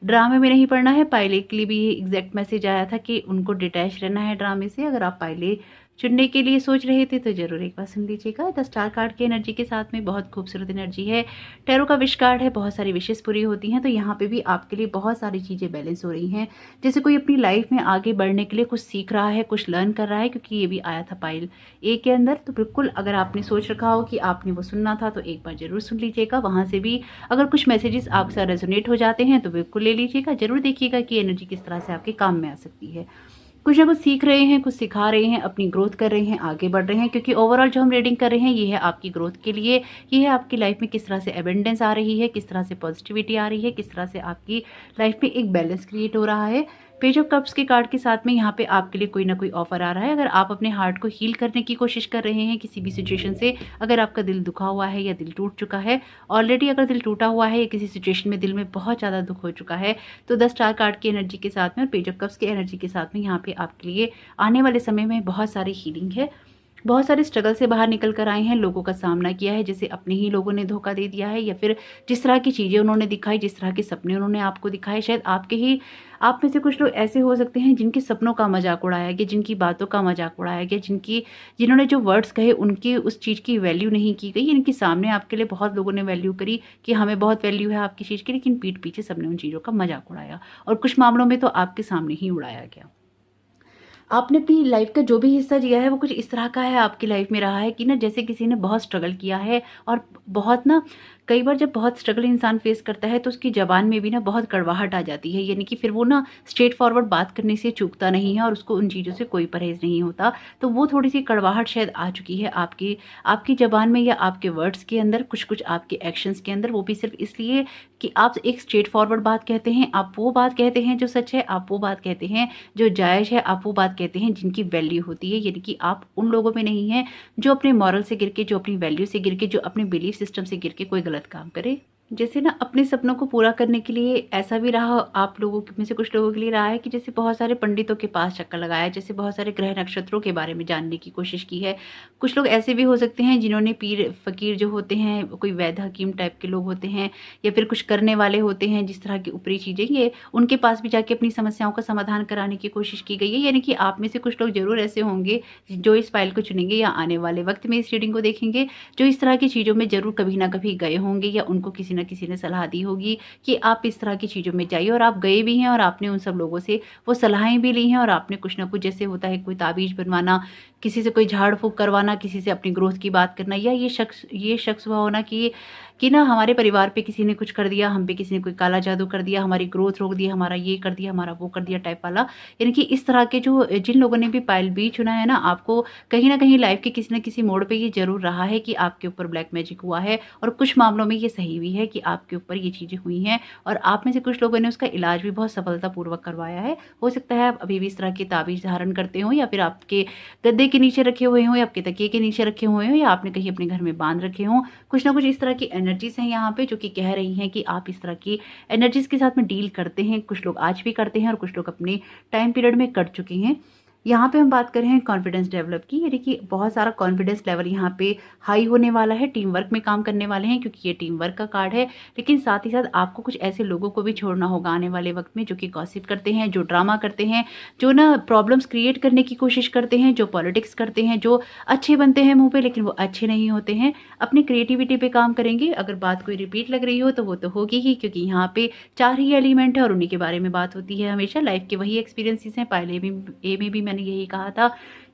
ड्रामे में नहीं पड़ना है। पायले के लिए भी ये एग्जैक्ट मैसेज आया था कि उनको डिटैच रहना है ड्रामे से। अगर आप पायले चुनने के लिए सोच रहे थे तो ज़रूर एक बार सुन लीजिएगा। द स्टार कार्ड की एनर्जी के साथ में बहुत खूबसूरत एनर्जी है। टैरो का विश कार्ड है, बहुत सारी विशेष पूरी होती हैं। तो यहाँ पे भी आपके लिए बहुत सारी चीज़ें बैलेंस हो रही हैं। जैसे कोई अपनी लाइफ में आगे बढ़ने के लिए कुछ सीख रहा है, कुछ लर्न कर रहा है, क्योंकि ये भी आया था पाइल ए के अंदर। तो बिल्कुल अगर आपने सोच रखा हो कि आपने वो सुनना था तो एक बार ज़रूर सुन लीजिएगा। वहाँ से भी अगर कुछ मैसेजेस आपके साथ रेजोनेट हो जाते हैं तो बिल्कुल ले लीजिएगा। ज़रूर देखिएगा कि एनर्जी किस तरह से आपके काम में आ सकती है। कुछ ना कुछ सीख रहे हैं, कुछ सिखा रहे हैं, अपनी ग्रोथ कर रहे हैं, आगे बढ़ रहे हैं, क्योंकि ओवरऑल जो हम रीडिंग कर रहे हैं ये है आपकी ग्रोथ के लिए। ये है आपकी लाइफ में किस तरह से एबेंडेंस आ रही है, किस तरह से पॉजिटिविटी आ रही है, किस तरह से आपकी लाइफ में एक बैलेंस क्रिएट हो रहा है। पेज ऑफ कप्स के कार्ड के साथ में यहाँ पे आपके लिए कोई ना कोई ऑफर आ रहा है। अगर आप अपने हार्ट को हील करने की कोशिश कर रहे हैं किसी भी सिचुएशन से, अगर आपका दिल दुखा हुआ है या दिल टूट चुका है ऑलरेडी, अगर दिल टूटा हुआ है या किसी सिचुएशन में दिल में बहुत ज़्यादा दुख हो चुका है, तो 10 स्टार कार्ड की एनर्जी के साथ में और पेज ऑफ कप्स की एनर्जी के साथ में यहाँ पे आपके लिए आने वाले समय में बहुत सारी हीलिंग है। बहुत सारे स्ट्रगल से बाहर निकल कर आए हैं, लोगों का सामना किया है, जैसे अपने ही लोगों ने धोखा दे दिया है, या फिर जिस तरह की चीज़ें उन्होंने दिखाई, जिस तरह के सपने उन्होंने आपको दिखाए, शायद आपके ही आप में से कुछ लोग ऐसे हो सकते हैं जिनके सपनों का मजाक उड़ाया गया, जिनकी बातों का मजाक उड़ाया गया, जिन्होंने जो वर्ड्स कहे उनकी उस चीज़ की वैल्यू नहीं की गई। इनके सामने आपके लिए बहुत लोगों ने वैल्यू करी कि हमें बहुत वैल्यू है आपकी चीज़ की, लेकिन पीठ पीछे सबने उन चीज़ों का मजाक उड़ाया, और कुछ मामलों में तो आपके सामने ही उड़ाया गया। आपने अपनी लाइफ का जो भी हिस्सा जिया है वो कुछ इस तरह का है, आपकी लाइफ में रहा है कि ना जैसे किसी ने बहुत स्ट्रगल किया है, और बहुत ना कई बार जब बहुत स्ट्रगल इंसान फेस करता है तो उसकी ज़बान में भी ना बहुत कड़वाहट आ जाती है, यानी कि फिर वो ना स्ट्रेट फॉरवर्ड बात करने से चूकता नहीं है और उसको उन चीज़ों से कोई परहेज़ नहीं होता। तो वो थोड़ी सी कड़वाहट शायद आ चुकी है आपकी आपकी ज़बान में या आपके वर्ड्स के अंदर, कुछ कुछ आपके एक्शंस के अंदर। वो भी सिर्फ इसलिए कि आप एक स्ट्रेट फॉरवर्ड बात कहते हैं, आप वो बात कहते हैं जो सच है, आप वो बात कहते हैं जो जायज़ है, आप वो बात कहते हैं जिनकी वैल्यू होती है। यानी कि आप उन लोगों में नहीं हैं जो अपने मॉरल से गिर के, जो अपनी वैल्यू से गिर के, जो अपने बिलीफ सिस्टम से गिर के कोई गलत काम करे। जैसे ना अपने सपनों को पूरा करने के लिए ऐसा भी रहा आप लोगों में से कुछ लोगों के लिए रहा है कि जैसे बहुत सारे पंडितों के पास चक्कर लगाया, जैसे बहुत सारे ग्रह नक्षत्रों के बारे में जानने की कोशिश की है। कुछ लोग ऐसे भी हो सकते हैं जिन्होंने पीर फकीर जो होते हैं, कोई वैद्य हकीम टाइप के लोग होते हैं, या फिर कुछ करने वाले होते हैं जिस तरह की ऊपरी चीज़ें, ये उनके पास भी जाके अपनी समस्याओं का समाधान कराने की कोशिश की गई है। यानी कि आप में से कुछ लोग जरूर ऐसे होंगे जो इस फाइल को चुनेंगे या आने वाले वक्त में इस रीडिंग को देखेंगे, जो इस तरह की चीज़ों में जरूर कभी ना कभी गए होंगे, या उनको किसी न किसी ने सलाह दी होगी कि आप इस तरह की चीज़ों में जाइए, और आप गए भी हैं और आपने उन सब लोगों से वो सलाहें भी ली हैं, और आपने कुछ ना कुछ, जैसे होता है कोई ताबीज़ बनवाना, किसी से कोई झाड़ फूँक करवाना, किसी से अपनी ग्रोथ की बात करना, या ये शख्स हुआ होना कि ना हमारे परिवार पे किसी ने कुछ कर दिया, हम पे किसी ने कोई काला जादू कर दिया, हमारी ग्रोथ रोक दिया, हमारा ये कर दिया, हमारा वो कर दिया टाइप वाला। यानी कि इस तरह के जो जिन लोगों ने भी पाइल बी चुना है ना, आपको कहीं ना कहीं लाइफ के किसी न किसी मोड़ पे ये जरूर रहा है कि आपके ऊपर ब्लैक मैजिक हुआ है, और कुछ मामलों में ये सही भी है कि आपके ऊपर ये चीज़ें हुई हैं, और आप में से कुछ लोगों ने उसका इलाज भी बहुत सफलतापूर्वक करवाया है। हो सकता है आप अभी भी इस तरह की ताबीज़ धारण करते हो, या फिर आपके गद्दे के नीचे रखे हुए हों, या आपके तकिए के नीचे रखे हुए हों, या आपने कहीं अपने घर में बांध रखे हों। कुछ ना कुछ इस तरह की एनर्जीज हैं यहाँ पे जो कि कह रही हैं कि आप इस तरह की एनर्जीज के साथ में डील करते हैं। कुछ लोग आज भी करते हैं और कुछ लोग अपने टाइम पीरियड में कर चुके हैं। यहाँ पे हम बात कर रहे हैं कॉन्फिडेंस डेवलप की, यानी कि बहुत सारा कॉन्फिडेंस लेवल यहाँ पे हाई होने वाला है। टीम वर्क में काम करने वाले हैं क्योंकि ये टीम वर्क का कार्ड है, लेकिन साथ ही साथ आपको कुछ ऐसे लोगों को भी छोड़ना होगा आने वाले वक्त में जो कि गॉसिप करते हैं, जो ड्रामा करते हैं, जो ना प्रॉब्लम्स क्रिएट करने की कोशिश करते हैं, जो पॉलिटिक्स करते हैं, जो अच्छे बनते हैं मुंह पे लेकिन वो अच्छे नहीं होते हैं। अपनी क्रिएटिविटी पे काम करेंगे। अगर बात कोई रिपीट लग रही हो तो वो तो होगी ही, क्योंकि यहाँ पे 4 ही एलिमेंट है और उन्हीं के बारे में बात होती है हमेशा। लाइफ के वही एक्सपीरियंसेस हैं, पहले भी मैंने यही कहा था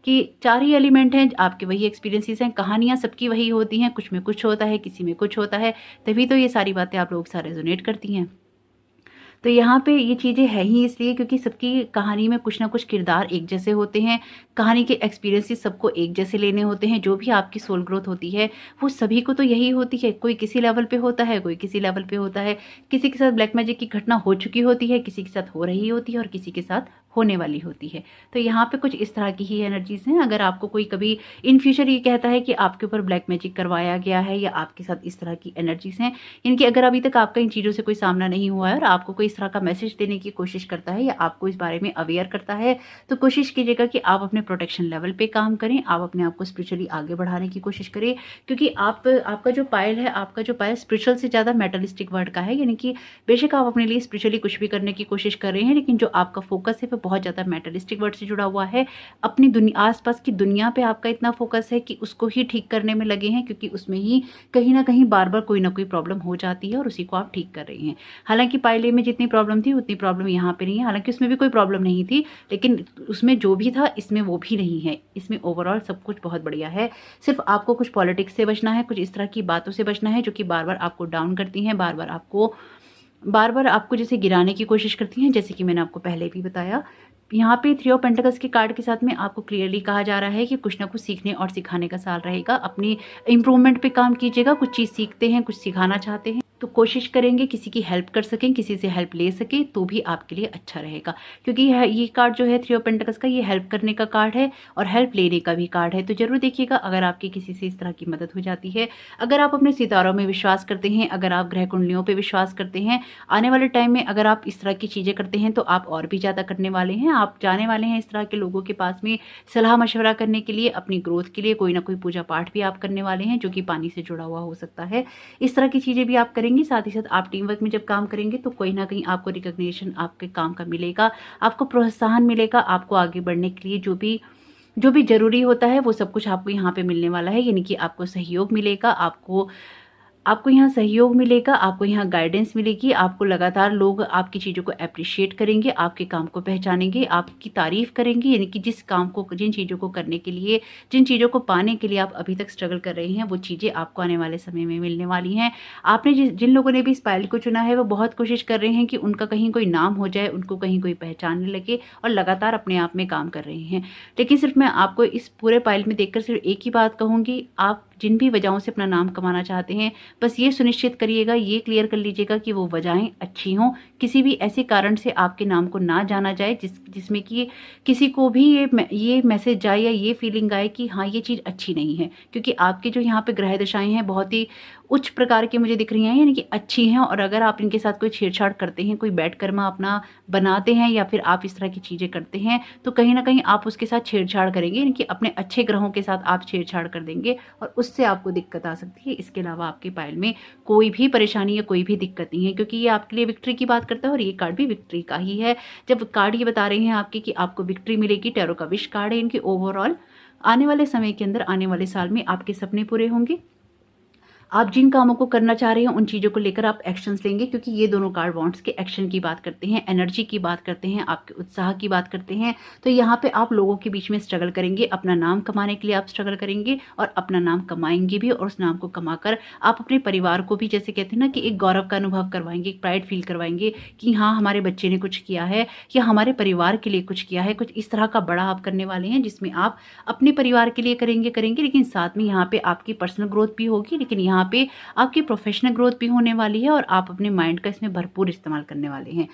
कि 4 ही एलिमेंट हैं, आपके वही एक्सपीरियंसेस हैं, कहानियां सबकी वही होती हैं, कुछ में कुछ होता है, किसी में कुछ होता है, तभी तो ये सारी बातें आप लोगों के साथ रेजोनेट करती हैं। तो यहाँ पे ये चीज़ें हैं ही इसलिए क्योंकि सबकी कहानी में कुछ ना कुछ किरदार एक जैसे होते हैं, कहानी के एक्सपीरियंसेस सबको एक जैसे लेने होते हैं। जो भी आपकी सोल ग्रोथ होती है वो सभी को तो यही होती है, कोई किसी लेवल पे होता है, कोई किसी लेवल पे होता है। किसी के साथ ब्लैक मैजिक की घटना हो चुकी होती है, किसी के साथ हो रही होती है और किसी के साथ होने वाली होती है। तो यहाँ पे कुछ इस तरह की ही एनर्जीज हैं। अगर आपको कोई कभी इन फ्यूचर ये कहता है कि आपके ऊपर ब्लैक मैजिक करवाया गया है या आपके साथ इस तरह की एनर्जीज हैं, यानी कि अगर अभी तक आपका इन चीज़ों से कोई सामना नहीं हुआ है और आपको कोई इस तरह का मैसेज देने की कोशिश करता है या आपको इस बारे में अवेयर करता है, तो कोशिश कीजिएगा कि आप अपने प्रोटेक्शन लेवल पे काम करें, आप अपने आप को स्पिरिचुअली आगे बढ़ाने की कोशिश करें। क्योंकि आपका जो पायल है, आपका जो पायल स्पिरिचुअल से ज़्यादा मेटलिस्टिक वर्ड का है, यानी कि बेशक आप अपने लिए स्पिरिचुअली कुछ भी करने की कोशिश कर रहे हैं, लेकिन जो आपका फोकस है वो बहुत ज़्यादा मेटलिस्टिक वर्ड से जुड़ा हुआ है। अपनी दुनिया, आसपास की दुनिया पे आपका इतना फोकस है कि उसको ही ठीक करने में लगे हैं, क्योंकि उसमें ही कहीं ना कहीं बार बार कोई ना कोई प्रॉब्लम हो जाती है और उसी को आप ठीक कर रहे हैं। हालांकि पायले में जितनी प्रॉब्लम थी उतनी प्रॉब्लम यहाँ पे नहीं है। हालांकि उसमें भी कोई प्रॉब्लम नहीं थी, लेकिन उसमें जो भी था इसमें वो भी नहीं है। इसमें ओवरऑल सब कुछ बहुत बढ़िया है। सिर्फ आपको कुछ पॉलिटिक्स से बचना है, कुछ इस तरह की बातों से बचना है जो कि बार बार आपको डाउन करती हैं, बार बार आपको जैसे गिराने की कोशिश करती हैं, जैसे कि मैंने आपको पहले भी बताया। यहाँ पे 3 ऑफ पेंटिकल्स के कार्ड के साथ में आपको क्लियरली कहा जा रहा है कि कुछ ना कुछ सीखने और सिखाने का साल रहेगा। अपनी इम्प्रूवमेंट पे काम कीजिएगा। कुछ चीज़ सीखते हैं, कुछ सिखाना चाहते हैं, तो कोशिश करेंगे किसी की हेल्प कर सकें, किसी से हेल्प ले सकें, तो भी आपके लिए अच्छा रहेगा। क्योंकि ये कार्ड जो है 3 ऑफ पेंटिकल्स का, ये हेल्प करने का कार्ड है और हेल्प लेने का भी कार्ड है। तो जरूर देखिएगा अगर आपकी किसी से इस तरह की मदद हो जाती है। अगर आप अपने सितारों में विश्वास करते हैं, अगर आप ग्रह कुंडलियों पर विश्वास करते हैं, आने वाले टाइम में अगर आप इस तरह की चीज़ें करते हैं तो आप और भी ज़्यादा करने वाले हैं। आप जाने वाले हैं इस तरह के लोगों के पास में सलाह मशवरा करने के लिए, अपनी ग्रोथ के लिए। कोई ना कोई पूजा पाठ भी आप करने वाले हैं जो कि पानी से जुड़ा हुआ हो सकता है। इस तरह की चीज़ें भी आप करेंगे। साथ ही साथ आप टीम वर्क में जब काम करेंगे तो कोई ना कहीं आपको रिकॉग्निशन आपके काम का मिलेगा, आपको प्रोत्साहन मिलेगा। आपको आगे बढ़ने के लिए जो भी जरूरी होता है वो सब कुछ आपको यहाँ पे मिलने वाला है। यानी कि आपको सहयोग मिलेगा, आपको यहाँ सहयोग मिलेगा, आपको यहाँ गाइडेंस मिलेगी। आपको लगातार लोग आपकी चीज़ों को अप्रिशिएट करेंगे, आपके काम को पहचानेंगे, आपकी तारीफ करेंगे। यानी कि जिस काम को, जिन चीज़ों को करने के लिए, जिन चीज़ों को पाने के लिए आप अभी तक स्ट्रगल कर रहे हैं, वो चीज़ें आपको आने वाले समय में मिलने वाली हैं। आपने जिन लोगों ने भी इस पायल को चुना है वो बहुत कोशिश कर रहे हैं कि उनका कहीं कोई नाम हो जाए, उनको कहीं कोई पहचानने लगे, और लगातार अपने आप में काम कर रहे हैं। लेकिन सिर्फ मैं आपको इस पूरे पायल में देखकर सिर्फ एक ही बात कहूँगी, आप जिन भी वजहों से अपना नाम कमाना चाहते हैं, बस ये सुनिश्चित करिएगा, ये क्लियर कर लीजिएगा कि वो वजहें अच्छी हों। किसी भी ऐसे कारण से आपके नाम को ना जाना जाए जिसमें कि किसी को भी ये मैसेज जाए या ये फीलिंग आए कि हाँ ये चीज़ अच्छी नहीं है। क्योंकि आपके जो यहाँ पे ग्रह दशाएं हैं बहुत ही उच्च प्रकार की मुझे दिख रही हैं, यानी कि अच्छी हैं। और अगर आप इनके साथ कोई छेड़छाड़ करते हैं, कोई बैड कर्मा अपना बनाते हैं या फिर आप इस तरह की चीज़ें करते हैं, तो कहीं ना कहीं आप उसके साथ छेड़छाड़ करेंगे, यानी कि अपने अच्छे ग्रहों के साथ आप छेड़छाड़ कर देंगे और उससे आपको दिक्कत आ सकती है। इसके अलावा आपके पायल में कोई भी परेशानी या कोई भी दिक्कत नहीं है, क्योंकि ये आपके लिए विक्ट्री की बात करता है और ये कार्ड भी विक्ट्री का ही है। जब कार्ड ये बता रहे हैं आपके कि आपको विक्ट्री मिलेगी, टैरो का विश कार्ड है, इनके ओवरऑल आने वाले समय के अंदर, आने वाले साल में आपके सपने पूरे होंगे। आप जिन कामों को करना चाह रहे हैं उन चीज़ों को लेकर आप एक्शंस लेंगे, क्योंकि ये दोनों कार्ड वॉन्ट्स के एक्शन की बात करते हैं, एनर्जी की बात करते हैं, आपके उत्साह की बात करते हैं। तो यहाँ पे आप लोगों के बीच में स्ट्रगल करेंगे, अपना नाम कमाने के लिए आप स्ट्रगल करेंगे और अपना नाम कमाएंगे भी। और उस नाम को कमाकर आप अपने परिवार को भी, जैसे कहते हैं ना कि एक गौरव का अनुभव करवाएंगे, एक प्राइड फील करवाएंगे कि हाँ हमारे बच्चे ने कुछ किया है या हमारे परिवार के लिए कुछ किया है। कुछ इस तरह का बड़ा आप करने वाले हैं जिसमें आप अपने परिवार के लिए करेंगे, लेकिन साथ में यहाँ पे आपकी पर्सनल ग्रोथ भी होगी, लेकिन यहाँ पे आपकी प्रोफेशनल ग्रोथ भी होने वाली है और आप अपने माइंड का इसमें भरपूर इस्तेमाल करने वाले हैं।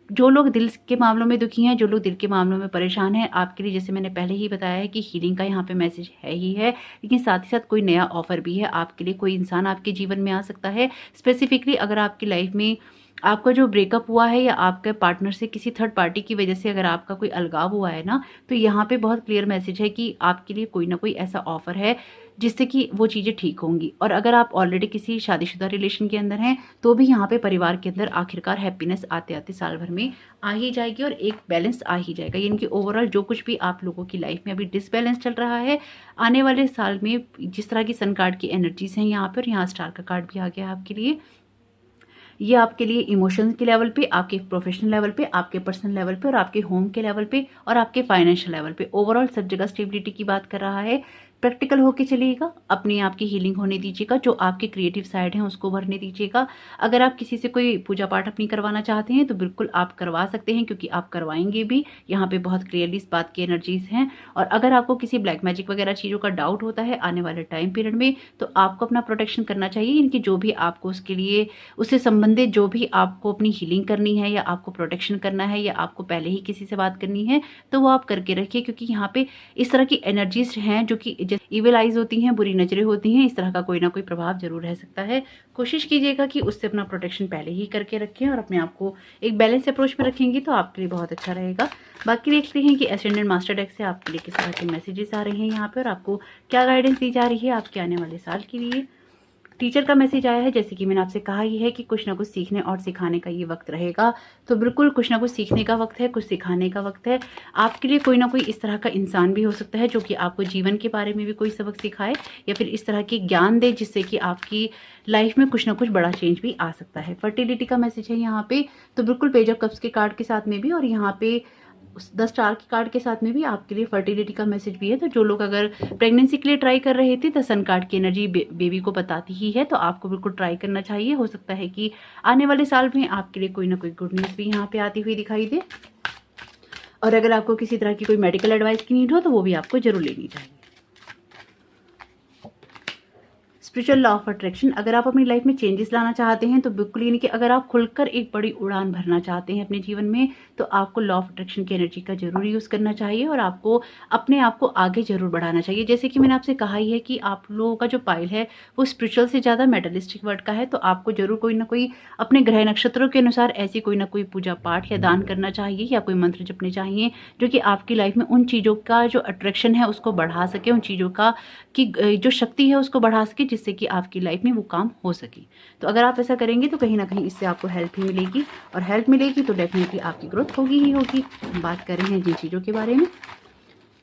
जो लोग दिल के मामलों में दुखी हैं, जो लोग दिल के मामलों में परेशान हैं, आपके लिए जैसे मैंने पहले ही बताया है कि हीलिंग का यहाँ पे मैसेज है ही है, लेकिन साथ ही साथ कोई नया ऑफर भी है आपके लिए। कोई इंसान आपके जीवन में आ सकता है। स्पेसिफिकली अगर आपकी लाइफ में आपका जो ब्रेकअप हुआ है या आपके पार्टनर से किसी थर्ड पार्टी की वजह से अगर आपका कोई अलगाव हुआ है ना, तो यहाँ पे बहुत क्लियर मैसेज है कि आपके लिए कोई ना कोई ऐसा ऑफर है जिससे कि वो चीज़ें ठीक होंगी। और अगर आप ऑलरेडी किसी शादीशुदा रिलेशन के अंदर हैं तो भी यहाँ पे परिवार के अंदर आखिरकार हैप्पीनेस आते आते साल भर में आ ही जाएगी और एक बैलेंस आ ही जाएगा। यानी कि ओवरऑल जो कुछ भी आप लोगों की लाइफ में अभी डिसबैलेंस चल रहा है, आने वाले साल में जिस तरह की सन कार्ड की एनर्जीज हैं यहाँ पर, यहाँ स्टार का कार्ड भी आ गया है आपके लिए। ये आपके लिए इमोशंस के लेवल पे, आपके प्रोफेशनल लेवल पे, आपके पर्सनल लेवल पे और आपके होम के लेवल पे और आपके फाइनेंशियल लेवल पे ओवरऑल सब जगह स्टेबिलिटी की बात कर रहा है। प्रैक्टिकल होके चलिएगा, अपने आप की हीलिंग होने दीजिएगा, जो आपके क्रिएटिव साइड हैं उसको भरने दीजिएगा। अगर आप किसी से कोई पूजा पाठ अपनी करवाना चाहते हैं तो बिल्कुल आप करवा सकते हैं, क्योंकि आप करवाएंगे भी, यहाँ पे बहुत क्लियरली इस बात की एनर्जीज हैं। और अगर आपको किसी ब्लैक मैजिक वगैरह चीज़ों का डाउट होता है आने वाले टाइम पीरियड में, तो आपको अपना प्रोटेक्शन करना चाहिए, इनकी जो भी आपको उसके लिए उससे संबंधित जो भी आपको अपनी हीलिंग करनी है या आपको प्रोटेक्शन करना है या आपको पहले ही किसी से बात करनी है तो वो आप करके रखिए, क्योंकि यहाँ पे इस तरह की एनर्जीज हैं जो कि इविल आइज होती हैं, बुरी नजरें होती हैं, इस तरह का कोई ना कोई प्रभाव जरूर रह सकता है। कोशिश कीजिएगा कि उससे अपना प्रोटेक्शन पहले ही करके रखें और अपने आप को एक बैलेंस अप्रोच में रखेंगे तो आपके लिए बहुत अच्छा रहेगा। बाकी देखते हैं कि एसेंडेंट मास्टर डेक से आपके लिए किस तरह के मैसेजेस आ रहे हैं यहाँ पे और आपको क्या गाइडेंस दी जा रही है आपके आने वाले साल के लिए। टीचर का मैसेज आया है, जैसे कि मैंने आपसे कहा ही है कि कुछ ना कुछ सीखने और सिखाने का ये वक्त रहेगा, तो बिल्कुल कुछ ना कुछ सीखने का वक्त है, कुछ सिखाने का वक्त है। आपके लिए कोई ना कोई इस तरह का इंसान भी हो सकता है जो कि आपको जीवन के बारे में भी कोई सबक सिखाए या फिर इस तरह की ज्ञान दे जिससे कि आपकी लाइफ में कुछ ना कुछ बड़ा चेंज भी आ सकता है। फर्टिलिटी का मैसेज है यहाँ पे, तो बिल्कुल पेज ऑफ कप्स के कार्ड के साथ में भी और यहाँ पे 10 स्टार के कार्ड के साथ में भी आपके लिए फर्टिलिटी का मैसेज भी है। तो जो लोग अगर प्रेगनेंसी के लिए ट्राई कर रहे थे तो सन कार्ड की एनर्जी बेबी को बताती ही है, तो आपको बिल्कुल ट्राई करना चाहिए। हो सकता है कि आने वाले साल में आपके लिए कोई ना कोई गुड न्यूज़ भी यहाँ पे आती हुई दिखाई दे। और अगर आपको किसी तरह की कोई मेडिकल एडवाइस की नीड हो तो वो भी आपको जरूर लेनी चाहिए। स्पिरिचुअल लॉ ऑफ अट्रैक्शन, अगर आप अपनी लाइफ में चेंजेस लाना चाहते हैं तो बिल्कुल, यानी कि अगर आप खुलकर एक बड़ी उड़ान भरना चाहते हैं अपने जीवन में तो आपको लॉ ऑफ अट्रैक्शन की एनर्जी का जरूर यूज़ करना चाहिए और आपको अपने आप को आगे जरूर बढ़ाना चाहिए। जैसे कि मैंने आपसे कहा ही है कि आप लोगों का जो पाइल है वो स्पिरिचुअल से ज़्यादा मेटलिस्टिक वर्ड का है, तो आपको जरूर कोई ना कोई अपने ग्रह नक्षत्रों के अनुसार ऐसी कोई ना कोई पूजा पाठ या दान करना चाहिए या कोई मंत्र जपने चाहिए जो कि आपकी लाइफ में उन चीज़ों का जो अट्रैक्शन है उसको बढ़ा सके, उन चीज़ों का की जो शक्ति है उसको बढ़ा सके, जिससे कि आपकी लाइफ में वो काम हो सके। तो अगर आप ऐसा करेंगे तो कहीं ना कहीं इससे आपको हेल्प ही मिलेगी और हेल्प मिलेगी तो डेफिनेटली आपकी ग्रोथ होगी ही होगी। हम बात कर रहे हैं जिन चीज़ों के बारे में,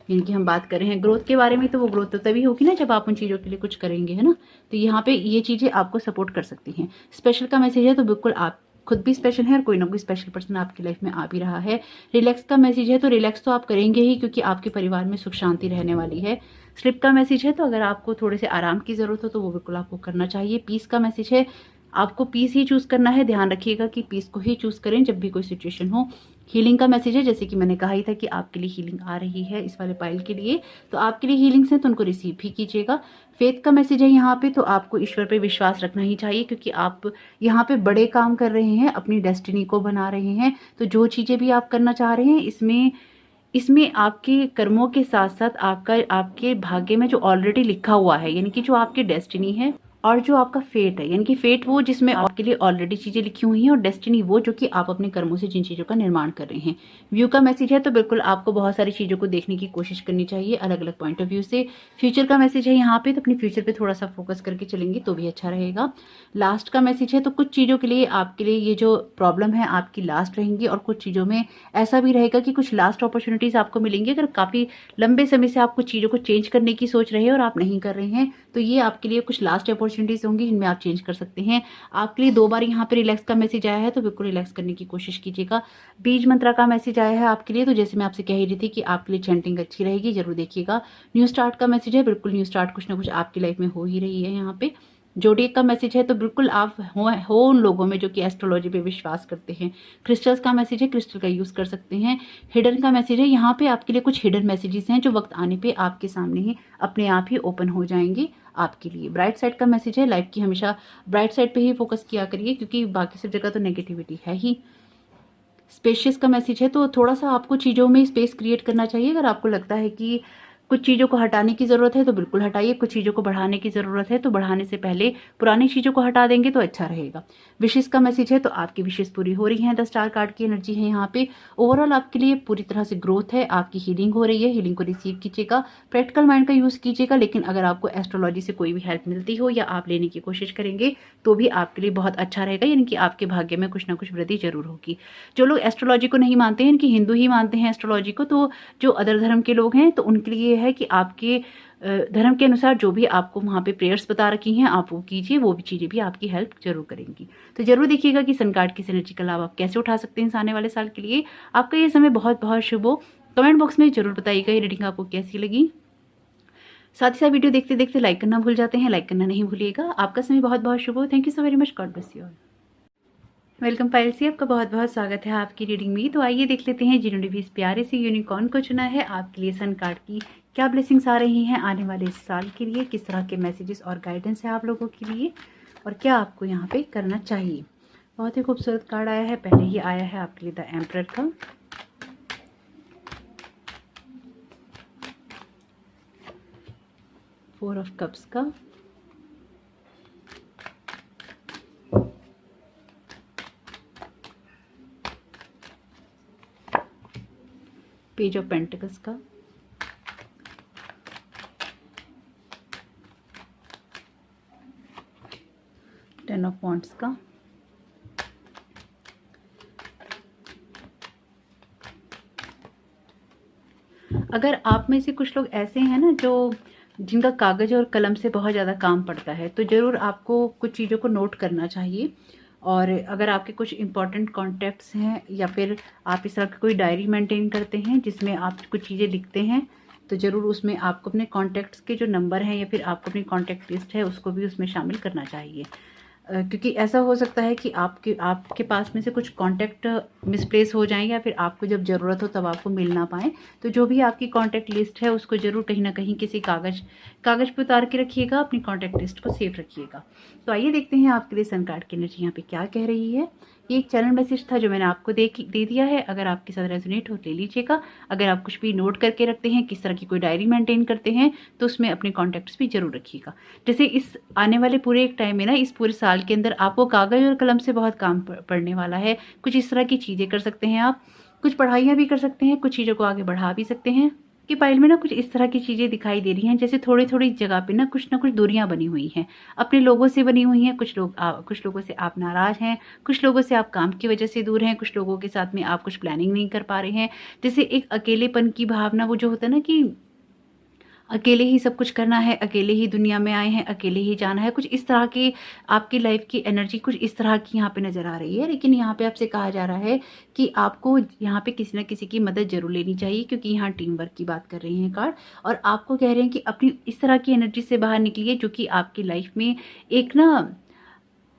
इनकी हम बात कर रहे हैं ग्रोथ के बारे में, तो वो ग्रोथ तो तभी होगी ना जब आप उन चीज़ों के लिए कुछ करेंगे, है ना। तो यहाँ पे ये चीज़ें आपको सपोर्ट कर सकती हैं। स्पेशल का मैसेज है, तो बिल्कुल आप खुद भी स्पेशल है और कोई ना कोई स्पेशल पर्सन आपकी लाइफ में आ भी रहा है। रिलैक्स का मैसेज है, तो रिलैक्स तो आप करेंगे ही क्योंकि आपके परिवार में सुख शांति रहने वाली है। स्लिप का मैसेज है, तो अगर आपको थोड़े से आराम की ज़रूरत हो तो वो बिल्कुल आपको करना चाहिए। पीस का मैसेज है, आपको पीस ही चूज़ करना है, ध्यान रखिएगा कि पीस को ही चूज़ करें जब भी कोई सिचुएशन हो। हीलिंग का मैसेज है, जैसे कि मैंने कहा ही था कि आपके लिए हीलिंग आ रही है इस वाले पाइल के लिए, तो आपके लिए हीलिंग्स हैं तो उनको रिसीव भी कीजिएगा। फेथ का मैसेज है यहाँ पे, तो आपको ईश्वर पे विश्वास रखना ही चाहिए क्योंकि आप यहाँ पे बड़े काम कर रहे हैं, अपनी डेस्टिनी को बना रहे हैं। तो जो चीज़ें भी आप करना चाह रहे हैं इसमें आपके कर्मों के साथ साथ आपके भाग्य में जो ऑलरेडी लिखा हुआ है, यानी कि जो आपकी डेस्टिनी है और जो आपका फेट है, यानी कि फेट वो जिसमें आपके लिए ऑलरेडी चीज़ें लिखी हुई हैं और डेस्टिनी वो जो कि आप अपने कर्मों से जिन चीज़ों का निर्माण कर रहे हैं। व्यू का मैसेज है, तो बिल्कुल आपको बहुत सारी चीज़ों को देखने की कोशिश करनी चाहिए अलग अलग पॉइंट ऑफ व्यू से। फ्यूचर का मैसेज है यहाँ पे, तो अपने फ्यूचर पे थोड़ा सा फोकस करके चलेंगे तो भी अच्छा रहेगा। लास्ट का मैसेज है, तो कुछ चीज़ों के लिए आपके लिए ये जो प्रॉब्लम है आपकी लास्ट रहेंगी और कुछ चीज़ों में ऐसा भी रहेगा कि कुछ लास्ट अपॉर्चुनिटीज़ आपको मिलेंगी। अगर काफ़ी लंबे समय से आप कुछ चीज़ों को चेंज करने की सोच रहे हैं और आप नहीं कर रहे हैं तो ये आपके लिए कुछ लास्ट अपॉर्चुनिटीज़ होंगी जिनमें आप चेंज कर सकते हैं। आपके लिए 2 बार यहाँ पे रिलैक्स का मैसेज आया है, तो बिल्कुल रिलैक्स करने की कोशिश कीजिएगा। बीज मंत्रा का मैसेज आया है आपके लिए, तो जैसे मैं आपसे कह रही थी कि आपके लिए चैंटिंग अच्छी रहेगी, जरूर देखिएगा। न्यू स्टार्ट का मैसेज है, बिल्कुल न्यू स्टार्ट कुछ ना कुछ आपकी लाइफ में हो ही रही है यहाँ पे। जोडिएक का मैसेज है, तो बिल्कुल आप हो उन लोगों में जो कि एस्ट्रोलॉजी पे विश्वास करते हैं। क्रिस्टल्स का मैसेज है, क्रिस्टल का यूज़ कर सकते हैं। हिडन का मैसेज है, यहाँ पे आपके लिए कुछ हिडन मैसेजेस हैं जो वक्त आने पे आपके सामने ही अपने आप ही ओपन हो जाएंगे आपके लिए। ब्राइट साइड का मैसेज है, लाइफ की हमेशा ब्राइट साइड पे ही फोकस किया करिए क्योंकि बाकी सब जगह तो नेगेटिविटी है ही। स्पेशियस का मैसेज है, तो थोड़ा सा आपको चीज़ों में स्पेस क्रिएट करना चाहिए। अगर आपको लगता है कि कुछ चीज़ों को हटाने की ज़रूरत है तो बिल्कुल हटाइए, कुछ चीज़ों को बढ़ाने की ज़रूरत है तो बढ़ाने से पहले पुरानी चीज़ों को हटा देंगे तो अच्छा रहेगा। विशेष का मैसेज है, तो आपकी विशेष पूरी हो रही हैं। 10 स्टार कार्ड की एनर्जी है यहाँ पे। ओवरऑल आपके लिए पूरी तरह से ग्रोथ है, आपकी हीलिंग हो रही है, हीलिंग को रिसीव कीजिएगा, प्रैक्टिकल माइंड का यूज़ कीजिएगा। लेकिन अगर आपको एस्ट्रोलॉजी से कोई भी हेल्प मिलती हो या आप लेने की कोशिश करेंगे तो भी आपके लिए बहुत अच्छा रहेगा, यानी कि आपके भाग्य में कुछ ना कुछ वृद्धि जरूर होगी। जो लोग एस्ट्रोलॉजी को नहीं मानते हैं, इनकी हिंदू ही मानते हैं एस्ट्रोलॉजी को, तो जो अदर धर्म के लोग हैं तो उनके लिए ये है कि आपके धर्म के अनुसार जो भी आपको वहाँ पे प्रेयर्स बता रखी हैं आप वो कीजिए, वो भी चीज़ें भी आपकी हेल्प जरूर करेंगी। तो जरूर देखिएगा कि सन कार्ड की एनर्जी का लाभ आप कैसे उठा सकते हैं इस आने वाले साल के लिए। आपका ये समय बहुत बहुत शुभ हो। कमेंट बॉक्स में जरूर बताइएगा ये रीडिंग आपको कैसी लगी। साथ ही साथ वीडियो देखते देखते लाइक करना भूल जाते हैं, लाइक करना नहीं भूलिएगा। आपका समय बहुत बहुत शुभ हो। Thank you so very much. God bless you all. Welcome पायलसी, आपका बहुत बहुत स्वागत है आपकी रीडिंग में। तो आइए देख लेते हैं जिन्होंने भी इस प्यारे से यूनिकॉर्न को चुना है, आपके लिए सन कार्ड की क्या ब्लेसिंग्स आ रही हैं आने वाले इस साल के लिए, किस तरह के मैसेजेस और गाइडेंस है आप लोगों के लिए, और क्या आपको यहाँ पे करना चाहिए। बहुत ही खूबसूरत कार्ड आया है। पहले ही आया है आपके लिए द एम्परर का, फोर ऑफ कप्स का, पेज ऑफ पेंटिकल्स का, टेन ऑफ वॉन्ड्स का, अगर आप में से कुछ लोग ऐसे हैं ना जो जिनका कागज़ और कलम से बहुत ज़्यादा काम पड़ता है, तो ज़रूर आपको कुछ चीज़ों को नोट करना चाहिए। और अगर आपके कुछ इंपॉर्टेंट कॉन्टैक्ट्स हैं या फिर आप इस तरह की कोई डायरी मेंटेन करते हैं जिसमें आप कुछ चीज़ें लिखते हैं, तो ज़रूर उसमें आपको अपने कॉन्टैक्ट्स के जो नंबर हैं या फिर आपको अपनी कॉन्टैक्ट लिस्ट है उसको भी उसमें शामिल करना चाहिए। क्योंकि ऐसा हो सकता है कि आपके पास में से कुछ कॉन्टैक्ट मिसप्लेस हो जाएं या फिर आपको जब ज़रूरत हो तब आपको मिल ना पाएँ। तो जो भी आपकी कॉन्टैक्ट लिस्ट है उसको ज़रूर कहीं ना कहीं किसी कागज़ पे उतार के रखिएगा, अपनी कॉन्टैक्ट लिस्ट को सेव रखिएगा। तो आइए देखते हैं आपके लिए सन कार्ड की एनर्जी यहाँ पे क्या कह रही है। ये एक चैनल मैसेज था जो मैंने आपको दे दिया है। अगर आपके साथ रेजोनेट हो ले लीजिएगा। अगर आप कुछ भी नोट करके रखते हैं, किस तरह की कोई डायरी मेंटेन करते हैं, तो उसमें अपने कॉन्टैक्ट्स भी जरूर रखिएगा। जैसे इस आने वाले पूरे एक टाइम में ना, इस पूरे साल के अंदर आपको कागज़ और कलम से बहुत काम पड़ने वाला है। कुछ इस तरह की चीज़ें कर सकते हैं आप, कुछ पढ़ाइयाँ भी कर सकते हैं, कुछ चीज़ों को आगे बढ़ा भी सकते हैं। कि पाइल में ना कुछ इस तरह की चीज़ें दिखाई दे रही हैं, जैसे थोड़ी थोड़ी जगह पे ना कुछ दूरियां बनी हुई हैं, अपने लोगों से बनी हुई हैं। कुछ लोगों से आप नाराज़ हैं, कुछ लोगों से आप काम की वजह से दूर हैं, कुछ लोगों के साथ में आप कुछ प्लानिंग नहीं कर पा रहे हैं। जैसे एक अकेलेपन की भावना, वो जो होता है ना कि अकेले ही सब कुछ करना है, अकेले ही दुनिया में आए हैं, अकेले ही जाना है, कुछ इस तरह की आपकी लाइफ की एनर्जी कुछ इस तरह की यहाँ पे नज़र आ रही है। लेकिन यहाँ पे आपसे कहा जा रहा है कि आपको यहाँ पे किसी ना किसी की मदद जरूर लेनी चाहिए, क्योंकि यहाँ टीम वर्क की बात कर रही हैं कार्ड, और आपको कह रहे हैं कि अपनी इस तरह की एनर्जी से बाहर निकलिए, जो कि आपकी लाइफ में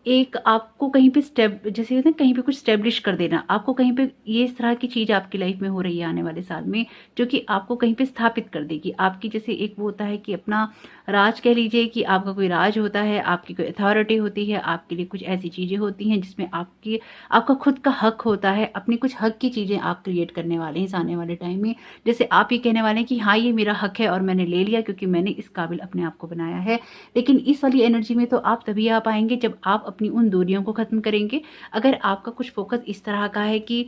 एक आपको कहीं पे जैसे कहते हैं कहीं पे कुछ स्टेब्लिश कर देना, आपको कहीं पे ये इस तरह की चीज़ आपकी लाइफ में हो रही है आने वाले साल में, जो कि आपको कहीं पे स्थापित कर देगी। आपकी जैसे एक वो होता है कि अपना राज कह लीजिए, कि आपका कोई राज होता है, आपकी कोई अथॉरिटी होती है, आपके लिए कुछ ऐसी चीज़ें होती हैं जिसमें आपका खुद का हक होता है। अपनी कुछ हक की चीज़ें आप क्रिएट करने वाले हैं इस आने वाले टाइम में। जैसे आप ये कहने वाले हैं कि हाँ, ये मेरा हक है और मैंने ले लिया क्योंकि मैंने इस काबिल अपने आप को बनाया है। लेकिन इस वाली एनर्जी में तो आप तभी आ पाएंगे जब आप अपनी उन दूरियों को खत्म करेंगे। अगर आपका कुछ फोकस इस तरह का है कि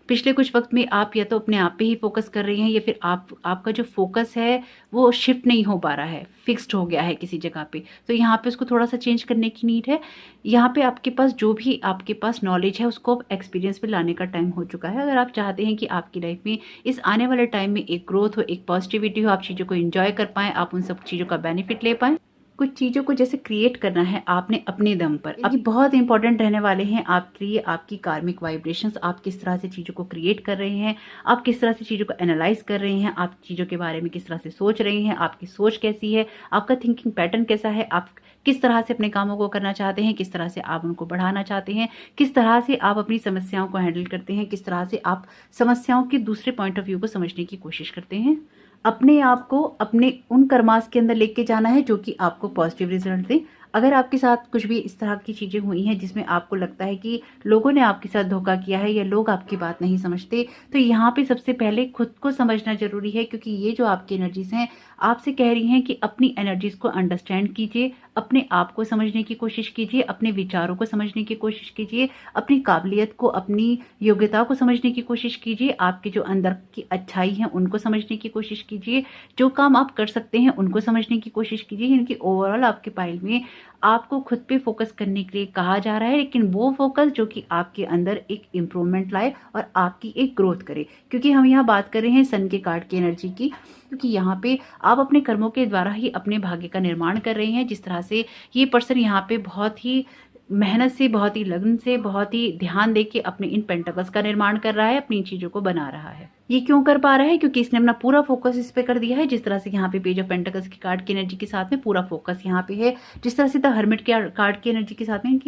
पिछले कुछ वक्त में आप या तो अपने आप पे ही फोकस कर रही हैं, या फिर आपका जो फोकस है वो शिफ्ट नहीं हो पा रहा है, फिक्स्ड हो गया है किसी जगह पे, तो यहाँ पे उसको थोड़ा सा चेंज करने की नीड है। यहाँ पे आपके पास जो भी आपके पास नॉलेज है उसको आप एक्सपीरियंस पे लाने का टाइम हो चुका है। अगर आप चाहते हैं कि आपकी लाइफ में इस आने वाले टाइम में एक ग्रोथ हो, एक पॉजिटिविटी हो, आप चीज़ों को एंजॉय कर पाएँ, आप उन सब चीज़ों का बेनिफिट ले पाएँ, कुछ चीज़ों को जैसे क्रिएट करना है आपने अपने दम पर। अब ये बहुत इंपॉर्टेंट रहने वाले हैं आपके लिए, आपकी कार्मिक वाइब्रेशंस, आप किस तरह से चीज़ों को क्रिएट कर रहे हैं, आप किस तरह से चीज़ों को एनालाइज कर रहे हैं, आप चीज़ों के बारे में किस तरह से सोच रहे हैं, आपकी सोच कैसी है, आपका थिंकिंग पैटर्न कैसा है, आप किस तरह से अपने कामों को करना चाहते हैं, किस तरह से आप उनको बढ़ाना चाहते हैं, किस तरह से आप अपनी समस्याओं को हैंडल करते हैं, किस तरह से आप समस्याओं के दूसरे पॉइंट ऑफ व्यू को समझने की कोशिश करते हैं। अपने आप को अपने उन कर्मास के अंदर लेके जाना है जो कि आपको पॉजिटिव रिजल्ट दें। अगर आपके साथ कुछ भी इस तरह की चीज़ें हुई हैं जिसमें आपको लगता है कि लोगों ने आपके साथ धोखा किया है या लोग आपकी बात नहीं समझते, तो यहाँ पे सबसे पहले खुद को समझना जरूरी है, क्योंकि ये जो आपकी एनर्जीज हैं आपसे कह रही हैं कि अपनी एनर्जीज को अंडरस्टैंड कीजिए, अपने आप को समझने की कोशिश कीजिए, अपने विचारों को समझने की कोशिश कीजिए, अपनी काबिलियत को, अपनी योग्यता को समझने की कोशिश कीजिए, आपके जो अंदर की अच्छाई है उनको समझने की कोशिश कीजिए, जो काम आप कर सकते हैं उनको समझने की कोशिश कीजिए। यानी कि ओवरऑल आपके पाइल में आपको खुद पे फोकस करने के लिए कहा जा रहा है, लेकिन वो फोकस जो कि आपके अंदर एक इम्प्रूवमेंट लाए और आपकी एक ग्रोथ करे। क्योंकि हम यहाँ बात कर रहे हैं सन के कार्ड की एनर्जी की, क्योंकि यहाँ पे आप अपने कर्मों के द्वारा ही अपने भाग्य का निर्माण कर रहे हैं। जिस तरह से ये पर्सन यहाँ पे बहुत ही मेहनत से, बहुत ही लगन से, बहुत ही ध्यान दे के अपने इन पेंटिकल्स का निर्माण कर रहा है, अपनी इन चीज़ों को बना रहा है। ये क्यों कर पा रहा है? क्योंकि इसने अपना पूरा फोकस इस पे कर दिया है। जिस तरह से यहाँ पे पेज ऑफ पेंटिकल्स की कार्ड की एनर्जी के साथ में पूरा फोकस यहाँ पे है, जिस तरह से द हर्मिट के कार्ड की एनर्जी के साथ में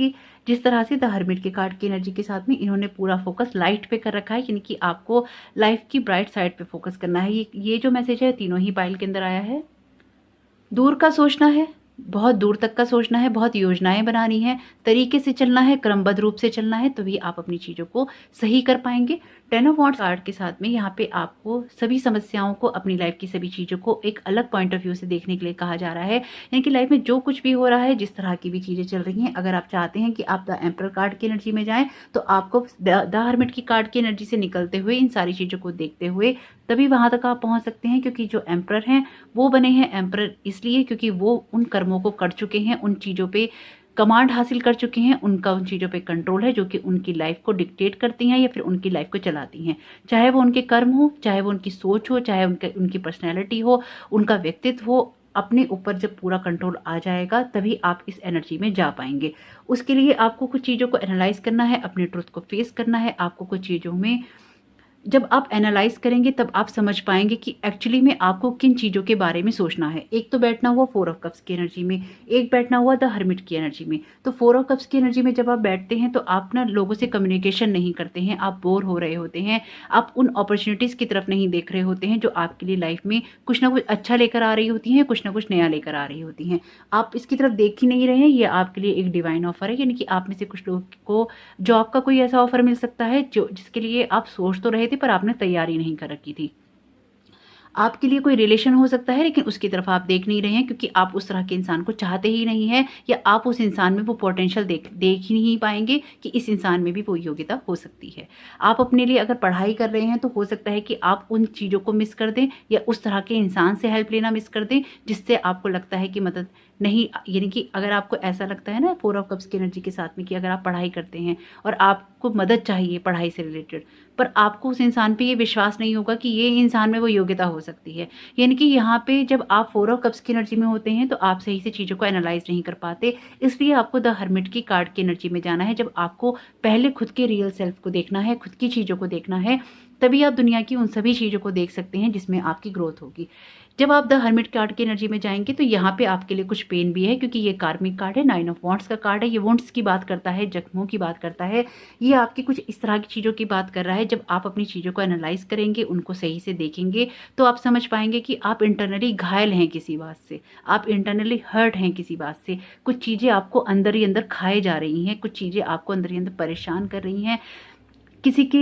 जिस तरह से द हर्मिट के कार्ड की एनर्जी के साथ में इन्होंने पूरा फोकस लाइट पे कर रखा है, यानी कि आपको लाइफ की ब्राइट साइड पे फोकस करना है। ये जो मैसेज है तीनों ही पाइल के अंदर आया है। दूर का सोचना है, बहुत दूर तक का सोचना है, बहुत योजनाएं बनानी है, तरीके से चलना है, क्रमबद्ध रूप से चलना है, तभी आप अपनी चीज़ों को सही कर पाएंगे। 10 ऑफ वॉन्ड्स कार्ड के साथ में यहाँ पे आपको सभी समस्याओं को, अपनी लाइफ की सभी चीज़ों को एक अलग पॉइंट ऑफ व्यू से देखने के लिए कहा जा रहा है। यानी कि लाइफ में जो कुछ भी हो रहा है, जिस तरह की भी चीज़ें चल रही हैं, अगर आप चाहते हैं कि आप द एम्परर कार्ड की एनर्जी में जाएं, तो आपको द हर्मिट की कार्ड की एनर्जी से निकलते हुए, इन सारी चीज़ों को देखते हुए तभी वहां तक आप पहुंच सकते हैं। क्योंकि जो एम्परर हैं वो बने हैं एम्परर इसलिए क्योंकि वो उन कर्मों को कर चुके हैं, उन चीज़ों पे कमांड हासिल कर चुके हैं, उनका उन चीज़ों पे कंट्रोल है जो कि उनकी लाइफ को डिक्टेट करती हैं या फिर उनकी लाइफ को चलाती हैं। चाहे वो उनके कर्म हो, चाहे वो उनकी सोच हो, चाहे उनकी पर्सनैलिटी हो, उनका व्यक्तित्व हो, अपने ऊपर जब पूरा कंट्रोल आ जाएगा तभी आप इस एनर्जी में जा पाएंगे। उसके लिए आपको कुछ चीज़ों को एनालाइज करना है, अपने ट्रुथ को फेस करना है। आपको कुछ चीज़ों में जब आप एनालाइज करेंगे तब आप समझ पाएंगे कि एक्चुअली में आपको किन चीज़ों के बारे में सोचना है। एक तो बैठना हुआ 4 ऑफ कप्स की एनर्जी में, एक बैठना हुआ द हर्मिट की एनर्जी में। तो 4 ऑफ कप्स की एनर्जी में जब आप बैठते हैं तो आप ना लोगों से कम्युनिकेशन नहीं करते हैं, आप बोर हो रहे होते हैं, आप उन अपॉर्चुनिटीज़ की तरफ नहीं देख रहे होते हैं जो आपके लिए लाइफ में कुछ ना कुछ अच्छा लेकर आ रही होती हैं, कुछ ना कुछ नया लेकर आ रही होती हैं। आप इसकी तरफ देख ही नहीं रहे हैं। ये आपके लिए एक डिवाइन ऑफर है, यानी कि आप में से कुछ लोगों को जॉब का कोई ऐसा ऑफर मिल सकता है जिसके लिए आप सोच तो रहे थे पर आपने तैयारी नहीं कर रखी थी। आपके लिए कोई रिलेशन हो सकता है लेकिन उसकी तरफ आप देख नहीं रहे हैं क्योंकि आप उस तरह के इंसान को चाहते ही नहीं हैं, या आप उस इंसान में वो पोटेंशियल देख ही नहीं पाएंगे कि इस इंसान में भी वो योग्यता हो सकती है। आप अपने लिए अगर पढ़ाई कर रहे हैं तो हो सकता है कि आप उन चीज़ों को मिस कर दें या उस तरह के इंसान से हेल्प लेना मिस कर दें जिससे आपको लगता है कि मदद नहीं, यानी कि अगर आपको ऐसा लगता है ना 4 ऑफ कप्स की एनर्जी के साथ में कि अगर आप पढ़ाई करते हैं और आपको मदद चाहिए पढ़ाई से रिलेटेड, पर आपको उस इंसान पे ये विश्वास नहीं होगा कि ये इंसान में वो योग्यता हो सकती है। यानी कि यहाँ पे जब आप 4 ऑफ कप्स की एनर्जी में होते हैं तो आप सही से चीज़ों को एनालाइज नहीं कर पाते, इसलिए आपको द हर्मिट की कार्ड की एनर्जी में जाना है। जब आपको पहले खुद के रियल सेल्फ को देखना है, खुद की चीज़ों को देखना है, तभी आप दुनिया की उन सभी चीज़ों को देख सकते हैं जिसमें आपकी ग्रोथ होगी। जब आप द हर्मिट कार्ड की एनर्जी में जाएंगे तो यहाँ पे आपके लिए कुछ पेन भी है क्योंकि ये कार्मिक कार्ड है, 9 ऑफ वॉन्ड्स का कार्ड है। ये वॉन्ड्स की बात करता है, जख्मों की बात करता है, ये आपकी कुछ इस तरह की चीज़ों की बात कर रहा है। जब आप अपनी चीज़ों को एनालाइज करेंगे, उनको सही से देखेंगे तो आप समझ पाएंगे कि आप इंटरनली घायल हैं किसी बात से, आप इंटरनली हर्ट हैं किसी बात से। कुछ चीज़ें आपको अंदर ही अंदर खाए जा रही हैं, कुछ चीज़ें आपको अंदर ही अंदर परेशान कर रही हैं। किसी के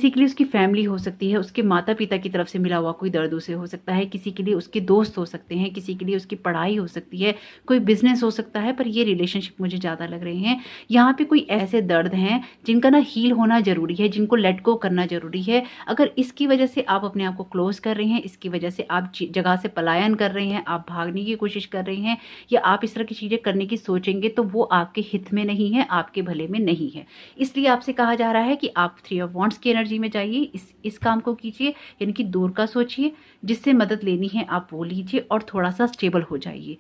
लिए उसकी फैमिली हो सकती है, उसके माता पिता की तरफ से मिला हुआ कोई दर्द उसे हो सकता है, किसी के लिए उसके दोस्त हो सकते हैं, किसी के लिए उसकी पढ़ाई हो सकती है, कोई बिजनेस हो सकता है, पर ये रिलेशनशिप मुझे ज़्यादा लग रहे हैं। यहाँ पे कोई ऐसे दर्द हैं जिनका ना हील होना ज़रूरी है, जिनको लेट गो करना ज़रूरी है। अगर इसकी वजह से आप अपने आप को क्लोज कर रहे हैं, इसकी वजह से आप जगह से पलायन कर रहे हैं, आप भागने की कोशिश कर रहे हैं या आप इस तरह की चीज़ें करने की सोचेंगे तो वो आपके हित में नहीं है, आपके भले में नहीं है। इसलिए आपसे कहा जा रहा है कि आप 3 ऑफ वॉन्ड्स की एनर्जी में जाइए, इस काम को कीजिए, यानी कि दूर का सोचिए, जिससे मदद लेनी है आप वो लीजिए और थोड़ा सा स्टेबल हो जाइए।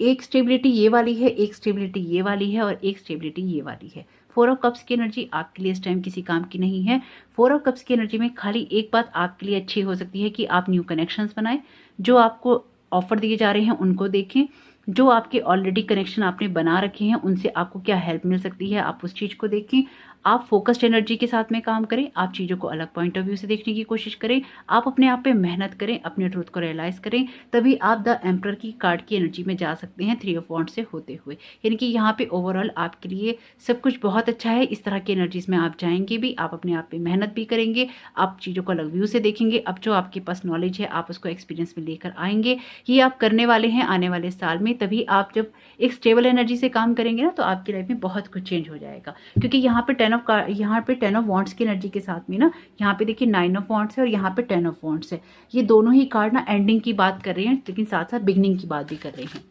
एक स्टेबिलिटी ये वाली है, एक स्टेबिलिटी ये वाली है और एक स्टेबिलिटी ये वाली है। 4 ऑफ कप्स की एनर्जी आपके लिए इस टाइम किसी काम की नहीं है। 4 ऑफ कप्स की एनर्जी में खाली एक बात आपके लिए अच्छी हो सकती है कि आप न्यू कनेक्शंस बनाएं, जो आपको ऑफर दिए जा रहे हैं उनको देखें, जो आपके ऑलरेडी कनेक्शन आपने बना रखे हैं उनसे आपको क्या हेल्प मिल सकती है आप उस चीज़ को देखें। आप फोकस्ड एनर्जी के साथ में काम करें, आप चीज़ों को अलग पॉइंट ऑफ व्यू से देखने की कोशिश करें, आप अपने आप पे मेहनत करें, अपने ट्रूथ को रियलाइज करें, तभी आप द एम्परर की कार्ड की एनर्जी में जा सकते हैं 3 ऑफ वॉन्ड्स से होते हुए। यानी कि यहाँ पे ओवरऑल आपके लिए सब कुछ बहुत अच्छा है। इस तरह की एनर्जीज में आप जाएंगे भी, आप अपने आप पे मेहनत भी करेंगे, आप चीज़ों को अलग व्यू से देखेंगे, अब जो आपके पास नॉलेज है आप उसको एक्सपीरियंस में लेकर आएंगे। ये आप करने वाले हैं आने वाले साल में, तभी आप जब एक स्टेबल एनर्जी से काम करेंगे ना तो आपकी लाइफ में बहुत कुछ चेंज हो जाएगा। क्योंकि यहाँ पे 10 ऑफ वॉन्ड्स की एनर्जी के साथ में ना, यहाँ पे देखिए 9 ऑफ वॉन्ड्स है और यहाँ पे 10 ऑफ वॉन्ड्स है। ये दोनों ही कार्ड ना एंडिंग की बात कर रहे हैं लेकिन साथ साथ बिगनिंग की बात भी कर रहे हैं।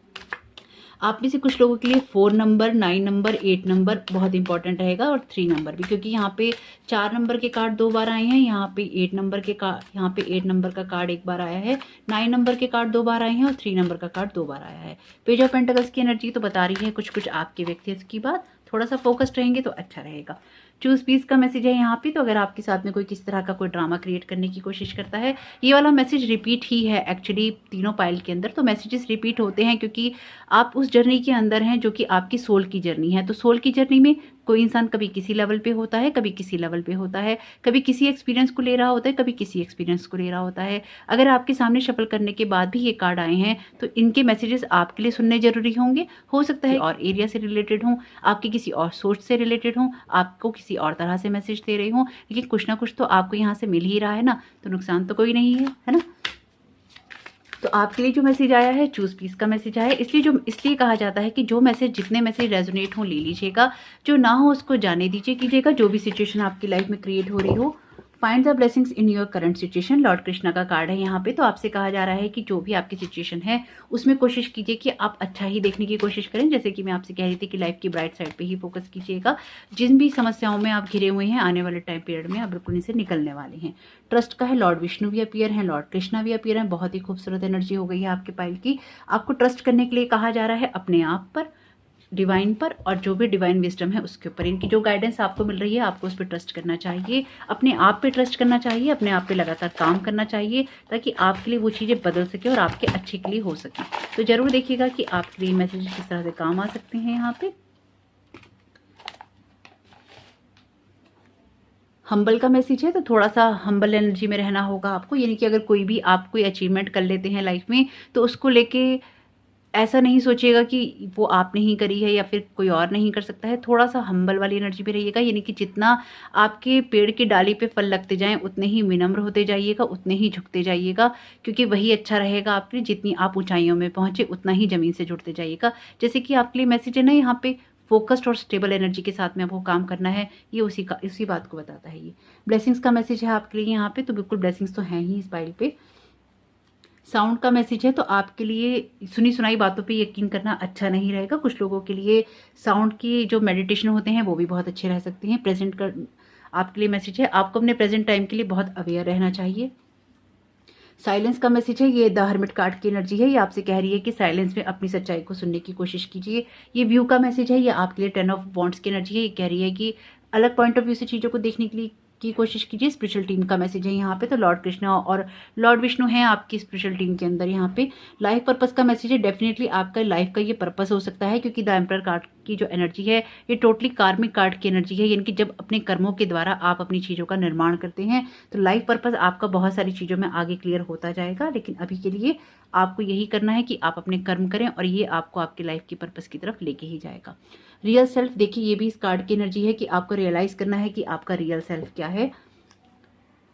आप में से कुछ लोगों के लिए 4 नंबर, 9 नंबर, 8 नंबर बहुत इंपॉर्टेंट रहेगा और 3 नंबर भी, क्योंकि यहाँ पे 4 नंबर के कार्ड 2 बार आए हैं, यहाँ पे 8 नंबर के कार्ड, यहाँ पे 8 नंबर का कार्ड 1 बार आया है, 9 नंबर के कार्ड 2 बार आए हैं और 3 नंबर का कार्ड 2 बार आया है। पेज ऑफ पेंटिकल्स की एनर्जी तो बता रही है कुछ कुछ आपके व्यक्तित्व की बात, थोड़ा सा फोकस्ड रहेंगे तो अच्छा रहेगा। चूज पीस का मैसेज है यहाँ पे। तो अगर आपके साथ में कोई किस तरह का कोई ड्रामा क्रिएट करने की कोशिश करता है, ये वाला मैसेज रिपीट ही है एक्चुअली तीनों पाइल के अंदर। तो मैसेजेस रिपीट होते हैं क्योंकि आप उस जर्नी के अंदर हैं जो कि आपकी सोल की जर्नी है। तो सोल की जर्नी में कोई इंसान कभी किसी लेवल पे होता है, कभी किसी लेवल पे होता है, कभी किसी एक्सपीरियंस को ले रहा होता है, कभी किसी एक्सपीरियंस को ले रहा होता है। अगर आपके सामने शफल करने के बाद भी ये कार्ड आए हैं तो इनके मैसेजेस आपके लिए सुनने जरूरी होंगे। हो सकता है और एरिया से रिलेटेड हों, आपकी किसी और सोच से रिलेटेड हों, आपको किसी और तरह से मैसेज दे रहे हों, लेकिन कुछ ना कुछ तो आपको यहाँ से मिल ही रहा है ना, तो नुकसान तो कोई नहीं है ना। तो आपके लिए जो मैसेज आया है चूज पीस का मैसेज आया है। इसलिए कहा जाता है कि जो मैसेज जितने मैसेज रेजोनेट हो ले लीजिएगा, जो ना हो उसको जाने दीजिए कीजिएगा। जो भी सिचुएशन आपकी लाइफ में क्रिएट हो रही हो, find the blessings in your current situation. Lord Krishna का कार्ड है यहाँ पे। तो आपसे कहा जा रहा है कि जो भी आपकी सिचुएशन है उसमें कोशिश कीजिए कि आप अच्छा ही देखने की कोशिश करें। जैसे कि मैं आपसे कह रही थी कि लाइफ की ब्राइट साइड पे ही फोकस कीजिएगा। जिन भी समस्याओं में आप घिरे हुए हैं, आने वाले टाइम पीरियड में आप बिल्कुल इनसे निकलने वाले हैं। ट्रस्ट का है, लॉर्ड विष्णु भी अपीयर हैं, लॉर्ड कृष्णा भी अपीयर हैं। बहुत ही खूबसूरत एनर्जी हो गई है आपके पाइल की। आपको ट्रस्ट करने के लिए कहा जा रहा है अपने आप पर, डिवाइन पर, और जो भी डिवाइन विजडम है उसके ऊपर। इनकी जो गाइडेंस आपको मिल रही है आपको उस पर ट्रस्ट करना चाहिए, अपने आप पे ट्रस्ट करना चाहिए, अपने आप पे लगातार काम करना चाहिए ताकि आपके लिए वो चीज़ें बदल सके और आपके अच्छे के लिए हो सके। तो जरूर देखिएगा कि आपके लिए मैसेज किस तरह से काम आ सकते हैं। यहाँ पे हम्बल का मैसेज है। तो थोड़ा सा हम्बल एनर्जी में रहना होगा आपको, यानी कि अगर कोई भी आप कोई अचीवमेंट कर लेते हैं लाइफ में तो उसको लेके ऐसा नहीं सोचिएगा कि वो आपने ही करी है या फिर कोई और नहीं कर सकता है। थोड़ा सा हम्बल वाली एनर्जी में रहिएगा, यानी कि जितना आपके पेड़ की डाली पे फल लगते जाएं उतने ही विनम्र होते जाइएगा, उतने ही झुकते जाइएगा, क्योंकि वही अच्छा रहेगा आपके लिए। जितनी आप ऊंचाइयों में पहुंचे उतना ही जमीन से जुड़ते जाइएगा। जैसे कि आपके लिए मैसेज है ना यहाँ पे, फोकस्ड और स्टेबल एनर्जी के साथ में आपको काम करना है, ये उसी बात को बताता है। ये ब्लेसिंग्स का मैसेज है आपके लिए यहाँ पे। तो बिल्कुल ब्लेसिंग्स तो हैं ही इस पाइल पे। साउंड का मैसेज है। तो आपके लिए सुनी सुनाई बातों पे यकीन करना अच्छा नहीं रहेगा। कुछ लोगों के लिए साउंड की जो मेडिटेशन होते हैं वो भी बहुत अच्छे रह सकते हैं। प्रेजेंट का आपके लिए मैसेज है, आपको अपने प्रेजेंट टाइम के लिए बहुत अवेयर रहना चाहिए। साइलेंस का मैसेज है। ये द हर्मिट कार्ड की एनर्जी है। ये आपसे कह रही है कि साइलेंस में अपनी सच्चाई को सुनने की कोशिश कीजिए। ये व्यू का मैसेज है। ये आपके लिए 10 ऑफ वॉन्ड्स की एनर्जी है। ये कह रही है कि अलग पॉइंट ऑफ व्यू से चीज़ों को देखने के लिए की कोशिश कीजिए। स्पिरिचुअल टीम का मैसेज है यहाँ पे। तो लॉर्ड कृष्णा और लॉर्ड विष्णु हैं आपकी स्पिरिचुअल टीम के अंदर। यहाँ पे लाइफ पर्पस का मैसेज है। डेफिनेटली आपका लाइफ का ये पर्पस हो सकता है, क्योंकि द एम्परर कार्ड की जो एनर्जी है ये टोटली कार्मिक कार्ड की एनर्जी है, यानी कि जब अपने कर्मों के द्वारा आप अपनी चीज़ों का निर्माण करते हैं तो लाइफ पर्पस आपका बहुत सारी चीज़ों में आगे क्लियर होता जाएगा। लेकिन अभी के लिए आपको यही करना है कि आप अपने कर्म करें और ये आपको आपकी लाइफ की पर्पस की तरफ लेके ही जाएगा। रियल सेल्फ, देखिए ये भी इस कार्ड की एनर्जी है कि आपको रियलाइज करना है कि आपका रियल सेल्फ क्या है।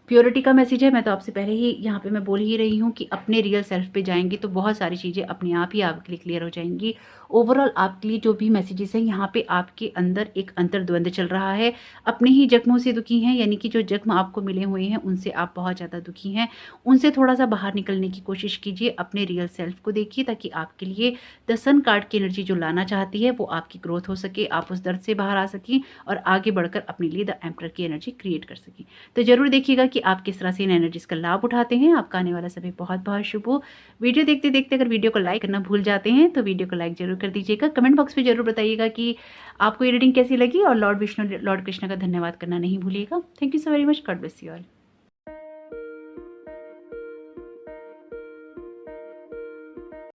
प्योरिटी का मैसेज है। मैं तो आपसे पहले ही यहाँ पे मैं बोल ही रही हूँ कि अपने रियल सेल्फ पे जाएंगे तो बहुत सारी चीज़ें अपने आप ही आपके लिए क्लियर हो जाएंगी। ओवरऑल आपके लिए जो भी मैसेजेस हैं यहाँ पे आपके अंदर एक अंतर्द्वंद चल रहा है। अपने ही जख्मों से दुखी हैं, यानी कि जो जख्म आपको मिले हुए हैं उनसे आप बहुत ज़्यादा दुखी हैं। उनसे थोड़ा सा बाहर निकलने की कोशिश कीजिए। अपने रियल सेल्फ को देखिए ताकि आपके लिए द सन कार्ड की एनर्जी जो लाना चाहती है वो आपकी ग्रोथ हो सके, आप उस दर्द से बाहर आ सकें और आगे बढ़कर अपने लिए द एम्परर की एनर्जी क्रिएट कर सकें। तो जरूर देखिएगा कि आप किस तरह से इन एनर्जीज का लाभ उठाते हैं। आपका आने वाला समय बहुत बहुत शुभ हो। वीडियो देखते देखते अगर वीडियो को लाइक करना भूल जाते हैं तो वीडियो को लाइक जरूर कर दीजिएगा। कमेंट बॉक्स में जरूर बताइएगा कि आपको ये रीडिंग कैसी लगी और लॉर्ड विष्णु लॉर्ड कृष्ण का धन्यवाद करना नहीं भूलिएगा। Thank you so very much. God bless you all.